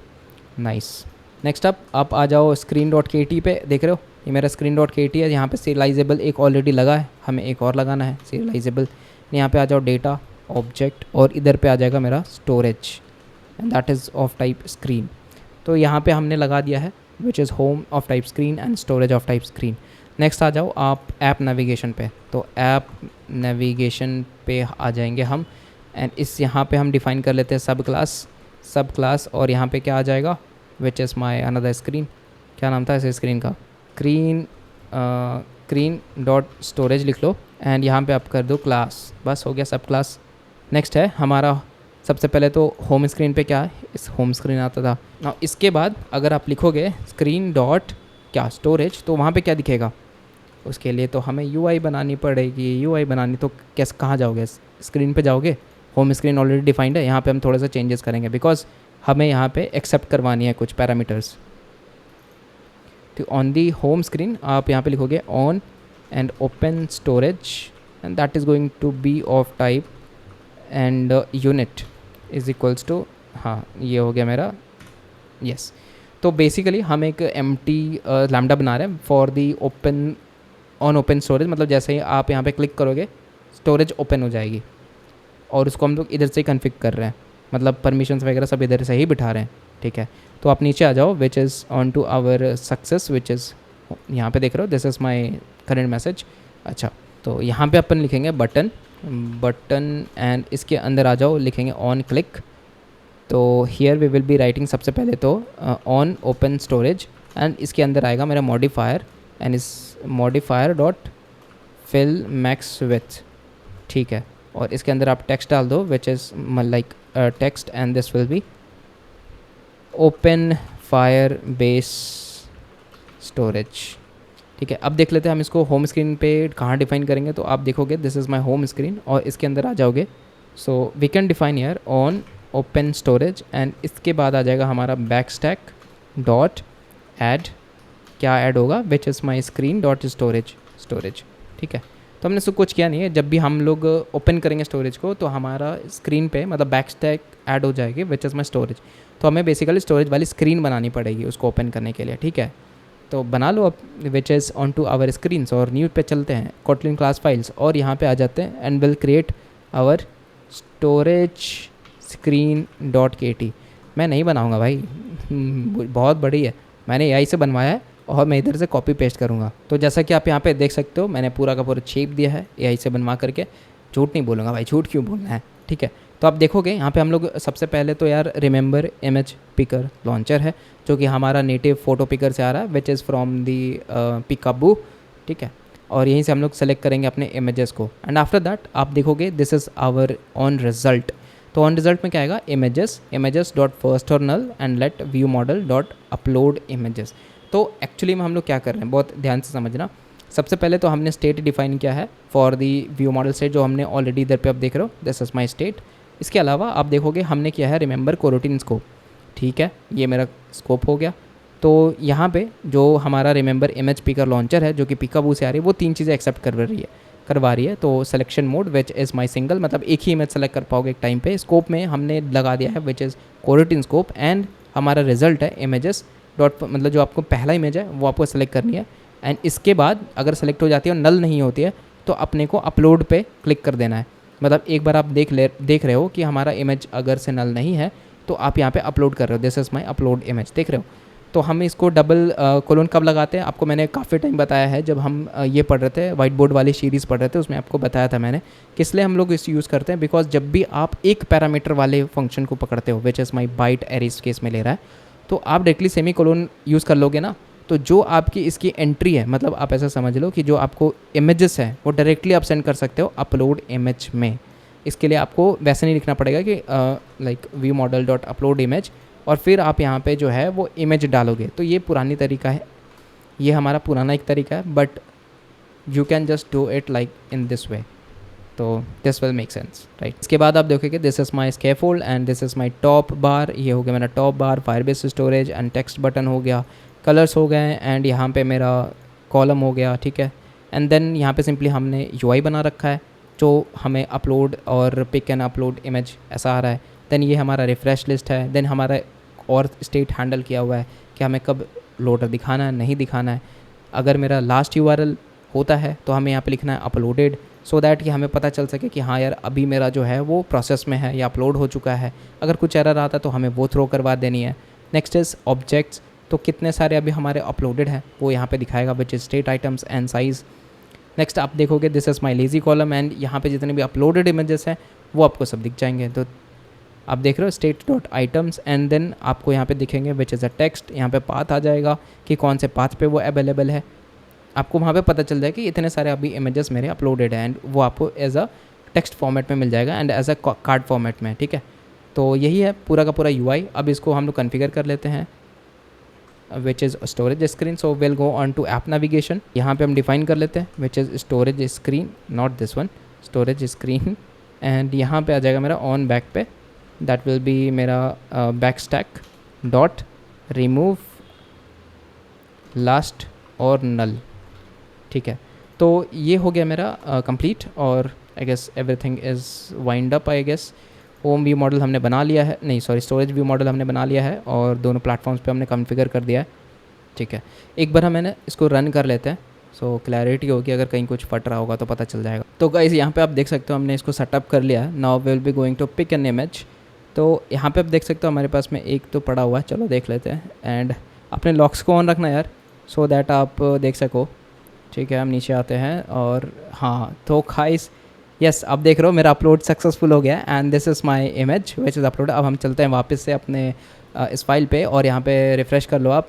Nice. Next up आप आ जाओ screen डॉट KT पे, देख रहे हो ये मेरा screen डॉट KT है। यहाँ पे serializable एक ऑलरेडी लगा है, हमें एक और लगाना है serializable। यहाँ पे आ जाओ डेटा ऑब्जेक्ट, और इधर पे आ जाएगा मेरा storage, and that is of type screen. तो यहाँ पे हमने लगा दिया है which is home of type screen and storage of type screen. Next आ जाओ आप ऐप नेविगेशन पे, तो ऐप नेविगेशन पे आ जाएंगे हम, एंड इस यहाँ पे हम डिफ़ाइन कर लेते हैं सब क्लास, और यहाँ पे क्या आ जाएगा विच इज़ माई अनदर स्क्रीन। क्या नाम था इस स्क्रीन का, स्क्रीन डॉट स्टोरेज लिख लो, एंड यहाँ पे आप कर दो क्लास, बस हो गया सब क्लास। नेक्स्ट है हमारा, सबसे पहले तो होम स्क्रीन पे क्या है, इस होम स्क्रीन आता था ना। इसके बाद अगर आप लिखोगे स्क्रीन डॉट क्या स्टोरेज, तो वहाँ पे क्या दिखेगा, उसके लिए तो हमें UI बनानी पड़ेगी। UI बनानी तो कैसे, कहाँ जाओगे, स्क्रीन पे जाओगे, होम स्क्रीन ऑलरेडी डिफाइंड है। यहाँ पे हम थोड़ा सा चेंजेस करेंगे, बिकॉज हमें यहाँ पे एक्सेप्ट करवानी है कुछ पैरामीटर्स। तो ऑन दी होम स्क्रीन आप यहाँ पे लिखोगे on and open storage, and that is going to be of type and unit is equals to, हाँ ये हो गया मेरा, यस। तो बेसिकली हम एक एम्प्टी लैम्डा बना रहे हैं फॉर दी ओपन स्टोरेज, मतलब जैसे ही आप यहाँ पे क्लिक करोगे स्टोरेज ओपन हो जाएगी, और उसको हम लोग इधर से ही कन्फिग कर रहे हैं, मतलब परमिशंस वगैरह सब इधर से ही बिठा रहे हैं। ठीक है, तो आप नीचे आ जाओ which is on to our success, which is यहाँ पे देख रहे हो this is my current message. अच्छा, तो यहाँ पे अपन लिखेंगे बटन, एंड इसके अंदर आ जाओ लिखेंगे ऑन क्लिक। तो here we will be writing सबसे पहले तो ऑन ओपन स्टोरेज, एंड इसके अंदर आएगा मेरा मॉडिफायर, एंड इस modifier dot fill max with. ठीक है, और इसके अंदर आप टेक्स्ट डाल दो which is like text, and this will be open Firebase storage. ठीक है, अब देख लेते हैं हम इसको होम स्क्रीन पे कहाँ डिफाइन करेंगे। तो आप देखोगे this is my home screen, और इसके अंदर आ जाओगे, so we can define here on open storage, and इसके बाद आ जाएगा हमारा बैक स्टैक डॉट ऐड, क्या ऐड होगा which is my screen dot storage. ठीक है, तो हमने इसको कुछ किया नहीं है, जब भी हम लोग ओपन करेंगे स्टोरेज को तो हमारा स्क्रीन पे मतलब बैक स्टैक ऐड हो जाएगी विच इज़ माई स्टोरेज। तो हमें बेसिकली स्टोरेज वाली स्क्रीन बनानी पड़ेगी उसको ओपन करने के लिए। ठीक है, तो बना लो अब which is on to our screens, और न्यू पे चलते हैं कोटलिन क्लास फाइल्स, और यहाँ पे आ जाते हैं and will create our storage screen dot KT। मैं नहीं बनाऊँगा भाई बहुत बड़ी है, मैंने AI से बनवाया है, और मैं इधर से कॉपी पेस्ट करूँगा। तो जैसा कि आप यहाँ पे देख सकते हो मैंने पूरा का पूरा शेप दिया है AI से बनवा करके, झूठ नहीं बोलूँगा भाई, झूठ क्यों बोलना है। ठीक है, तो आप देखोगे यहाँ पे हम लोग सबसे पहले तो यार रिमेंबर इमेज पिकर लॉन्चर है, जो कि हमारा नेटिव फ़ोटो पिकर से आ रहा है विच इज़ फ्रॉम दी पिकाबू। ठीक है, और यहीं से हम लोग सेलेक्ट करेंगे अपने इमेजेस को, एंड आफ्टर दैट आप देखोगे this is our on result. तो ऑन रिजल्ट में क्या आएगा, images dot first or null and let view model dot upload images. तो एक्चुअली में हम लोग क्या कर रहे हैं, बहुत ध्यान से समझना। सबसे पहले तो हमने स्टेट डिफाइन किया है for the view model state, जो हमने ऑलरेडी इधर पे आप देख रहे हो, दिस इज माई स्टेट। इसके अलावा आप देखोगे हमने किया है रिमेंबर कोरोटीन स्कोप, ठीक है, ये मेरा स्कोप हो गया। तो यहाँ पे जो हमारा रिमेंबर इमेज पिकर लॉन्चर है जो कि पिकाबू से आ रही है, वो 3 चीज़ें एक्सेप्ट करवा रही है। तो selection mode which is my single, मतलब एक ही इमेज सेलेक्ट कर पाओगे एक टाइम पे। स्कोप में हमने लगा दिया है विच इज़ कोरोटीन स्कोप, एंड हमारा रिजल्ट है इमेजेस डॉट, मतलब जो आपको पहला इमेज है वो आपको सेलेक्ट करनी है। एंड इसके बाद अगर सेलेक्ट हो जाती है और नल नहीं होती है तो अपने को अपलोड पे क्लिक कर देना है। मतलब एक बार आप देख रहे हो कि हमारा इमेज अगर से नल नहीं है तो आप यहाँ पे अपलोड कर रहे हो, this is my upload image, देख रहे हो। तो हम इसको डबल कोलोन कब लगाते हैं, आपको मैंने काफ़ी टाइम बताया है, जब हम ये पढ़ रहे थे वाइट बोर्ड वाली सीरीज़ पढ़ रहे थे, उसमें आपको बताया था मैंने किस लिए हम लोग इस यूज़ करते हैं। बिकॉज जब भी आप एक पैरामीटर वाले फंक्शन को पकड़ते हो, which is my byte arrays case में ले रहा है, तो आप डायरेक्टली सेमी कोलोन यूज़ कर लोगे ना, तो जो आपकी इसकी एंट्री है, मतलब आप ऐसा समझ लो कि जो आपको इमेजेस है वो डायरेक्टली आप सेंड कर सकते हो अपलोड इमेज में। इसके लिए आपको वैसे नहीं लिखना पड़ेगा कि like view model dot upload image और फिर आप यहाँ पे जो है वो इमेज डालोगे। तो ये पुरानी तरीका है, ये हमारा पुराना एक तरीका है, but you can just do it like in this way, तो this will make sense, right. इसके बाद आप देखोगे this is my scaffold and this is my top bar, ये हो गया मेरा top bar, Firebase storage and text button हो गया, कलर्स हो गए, एंड यहाँ पे मेरा कॉलम हो गया, ठीक है। एंड देन यहाँ पे सिंपली हमने यूआई बना रखा है जो हमें अपलोड और पिक एंड अपलोड इमेज ऐसा आ रहा है। देन ये हमारा रिफ्रेश लिस्ट है। देन हमारा और स्टेट हैंडल किया हुआ है कि हमें कब लोडर दिखाना है, नहीं दिखाना है। अगर मेरा लास्ट यूआरएल होता है तो हमें यहाँ पे लिखना है अपलोडेड, सो दैट कि हमें पता चल सके कि हाँ यार अभी मेरा जो है वो प्रोसेस में है या अपलोड हो चुका है। अगर कुछ एरर आता है तो हमें वो थ्रो करवा देनी है। नेक्स्ट इज़ ऑब्जेक्ट्स, तो कितने सारे अभी हमारे अपलोडेड हैं वो यहाँ पे दिखाएगा, which is state items and size. Next आप देखोगे this is my lazy column, and यहाँ पे जितने भी अपलोडेड इमेजेस हैं वो आपको सब दिख जाएंगे। तो आप देख रहे हो state dot items, and then आपको यहाँ पे दिखेंगे विच इज़ अ टेक्स्ट, यहाँ पे पाथ आ जाएगा कि कौन से पाथ पे वो अवेलेबल है। आपको वहाँ पे पता चल जाएगा कि इतने सारे अभी इमेजेस मेरे अपलोडेड हैं, एंड वो आपको एज अ टेक्स्ट फॉर्मेट में मिल जाएगा and as a card format में, ठीक है। तो यही है पूरा का पूरा यूआई। अब इसको हम लोग कॉन्फ़िगर कर लेते हैं which is storage screen. So will go on to app navigation, यहाँ पे हम डिफाइन कर लेते हैं which is storage screen, not this one, storage screen. And यहाँ पे आ जाएगा मेरा ऑन बैक पे, दैट विल बी मेरा back stack dot remove last or null, ठीक है। तो ये हो गया मेरा कंप्लीट, और I guess everything is wind up. I guess home view model हमने बना लिया है, नहीं सॉरी स्टोरेज व्यू मॉडल हमने बना लिया है और दोनों प्लेटफॉर्म्स पे हमने कॉन्फ़िगर कर दिया है, ठीक है। एक बार हम इसको रन कर लेते हैं, सो क्लैरिटी होगी, अगर कहीं कुछ फट रहा होगा तो पता चल जाएगा। तो गाइस यहाँ पे आप देख सकते हो हमने इसको सेटअप कर लिया है। Now we will be going to pick an image. तो यहाँ पे आप देख सकते हो हमारे पास में एक तो पड़ा हुआ है, चलो देख लेते हैं। एंड अपने लॉक्स को ऑन रखना यार, सो दैट आप देख सको, ठीक है। हम नीचे आते हैं और हाँ, तो गाइस यस आप देख रहे हो मेरा अपलोड सक्सेसफुल हो गया and this is my image which is upload. अब हम चलते हैं वापस से अपने इस फाइल पे और यहाँ पे रिफ़्रेश कर लो आप।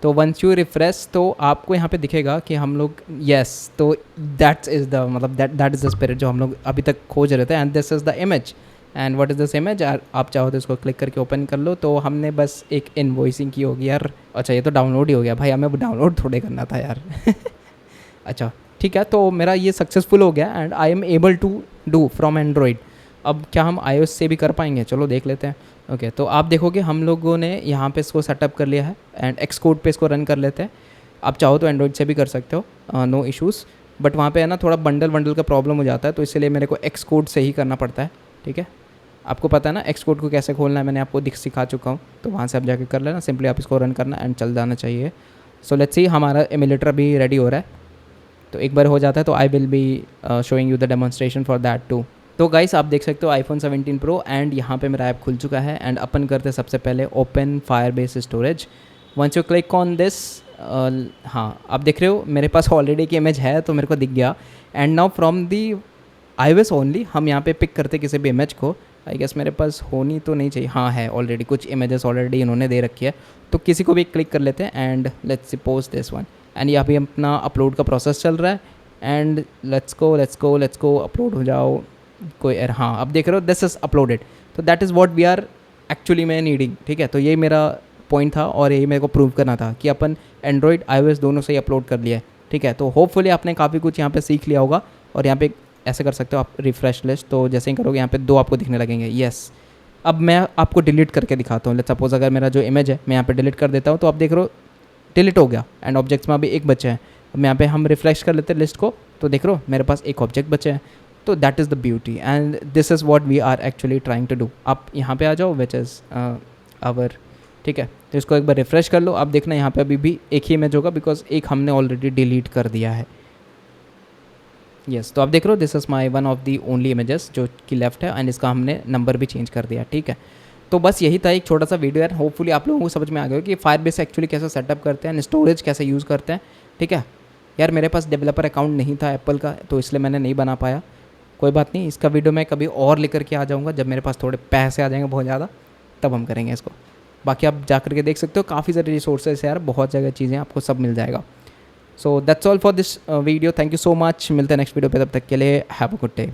तो वंस यू रिफ्रेश तो आपको यहाँ पे दिखेगा कि हम लोग यस, तो दैट्स इज़ द मतलब दैट इज़ द स्पिरिट जो हम लोग अभी तक खोज रहे थे, and this is the image. And what is this image, आप चाहो तो इसको क्लिक करके ओपन कर लो। तो हमने बस एक इनवॉइसिंग की होगी यार। अच्छा ये तो डाउनलोड ही हो गया भाई, हमें डाउनलोड थोड़े करना था यार अच्छा ठीक है, तो मेरा ये सक्सेसफुल हो गया and I am able to do from Android. अब क्या हम iOS से भी कर पाएंगे, चलो देख लेते हैं। ओके तो आप देखोगे हम लोगों ने यहाँ पे इसको सेटअप कर लिया है एंड एक्सकोड पे इसको रन कर लेते हैं। आप चाहो तो एंड्रॉयड से भी कर सकते हो, नो इश्यूज़, बट वहाँ पे है ना थोड़ा बंडल का प्रॉब्लम हो जाता है, तो इसलिए मेरे को एक्सकोड से ही करना पड़ता है, ठीक है। आपको पता है ना एक्सकोड को कैसे खोलना है, मैंने आपको सिखा चुका हूँ, तो वहाँ से आप जाके कर लेना। सिंपली आप इसको रन करना एंड चल जाना चाहिए। सो लेट्स सी हमारा एमुलेटर अभी रेडी हो रहा है, तो एक बार हो जाता है तो I will be showing you the demonstration for that too. तो गाइस आप देख सकते हो iPhone 17 Pro एंड यहाँ पे मेरा ऐप खुल चुका है एंड अपन करते हैं सबसे पहले open Firebase storage. Once you click on this, हाँ आप देख रहे हो मेरे पास ऑलरेडी की इमेज है तो मेरे को दिख गया। And now from the iOS only हम यहाँ पे पिक करते किसी भी इमेज को। आई गेस मेरे पास होनी तो नहीं चाहिए, हाँ है ऑलरेडी, कुछ इमेजेस ऑलरेडी इन्होंने दे रखी है, तो किसी को भी क्लिक कर लेते हैं and let's suppose this one. And यहाँ पे अपना अपलोड का प्रोसेस चल रहा है एंड लेट्स गो अपलोड हो जाओ। कोई हाँ अब देख रहे हो दिस इज़ अपलोडेड। तो that is what we are actually में नीडिंग, ठीक है। तो ये मेरा पॉइंट था और यही मेरे को प्रूव करना था कि अपन एंड्रॉयड iOS दोनों से ही अपलोड कर लिया है, ठीक है। तो होपफुली आपने काफ़ी कुछ यहाँ पे सीख लिया होगा। और यहाँ पे ऐसे कर सकते हो आप रिफ्रेश लिस्ट, तो जैसे ही करोगे यहाँ पे 2 आपको दिखने लगेंगे। यस, अब मैं आपको डिलीट करके दिखाता हूँ। लेट्स सपोज अगर मेरा जो इमेज है मैं यहाँ पे डिलीट कर देता हूँ, तो आप देख रहे हो डिलीट हो गया एंड ऑब्जेक्ट्स में अभी एक बचा है। अब यहाँ पे हम रिफ्रेश कर लेते हैं लिस्ट को, तो देख रहे हो मेरे पास एक ऑब्जेक्ट बचा है। तो that is the beauty and this is what we are actually trying to do. आप यहाँ पे आ जाओ विच इज़ आवर, ठीक है। तो इसको एक बार रिफ्रेश कर लो, आप देखना यहाँ पे अभी भी एक ही इमेज होगा बिकॉज एक हमने ऑलरेडी डिलीट कर दिया है। यस, तो आप देख रहे हो this is my one of the only images जो कि लेफ्ट है एंड इसका हमने नंबर भी चेंज कर दिया, ठीक है। तो बस यही था एक छोटा सा वीडियो यार। होपफुली आप लोगों को समझ में आ गया कि फायरबेस एक्चुअली कैसे सेटअप करते हैं, स्टोरेज कैसे यूज़ करते हैं, ठीक है। यार मेरे पास डेवलपर अकाउंट नहीं था एप्पल का, तो इसलिए मैंने नहीं बना पाया। कोई बात नहीं, इसका वीडियो मैं कभी और लेकर के आ जाऊँगा जब मेरे पास थोड़े पैसे आ जाएंगे बहुत ज़्यादा, तब हम करेंगे इसको। बाकी आप जा करके देख सकते हो, काफ़ी सारे रिसोर्सेज यार, बहुत जगह चीज़ें आपको सब मिल जाएगा। So that's all for this video, thank you so much. मिलते हैं नेक्स्ट वीडियो पे, तब तक के लिए हैव अ गुड डे।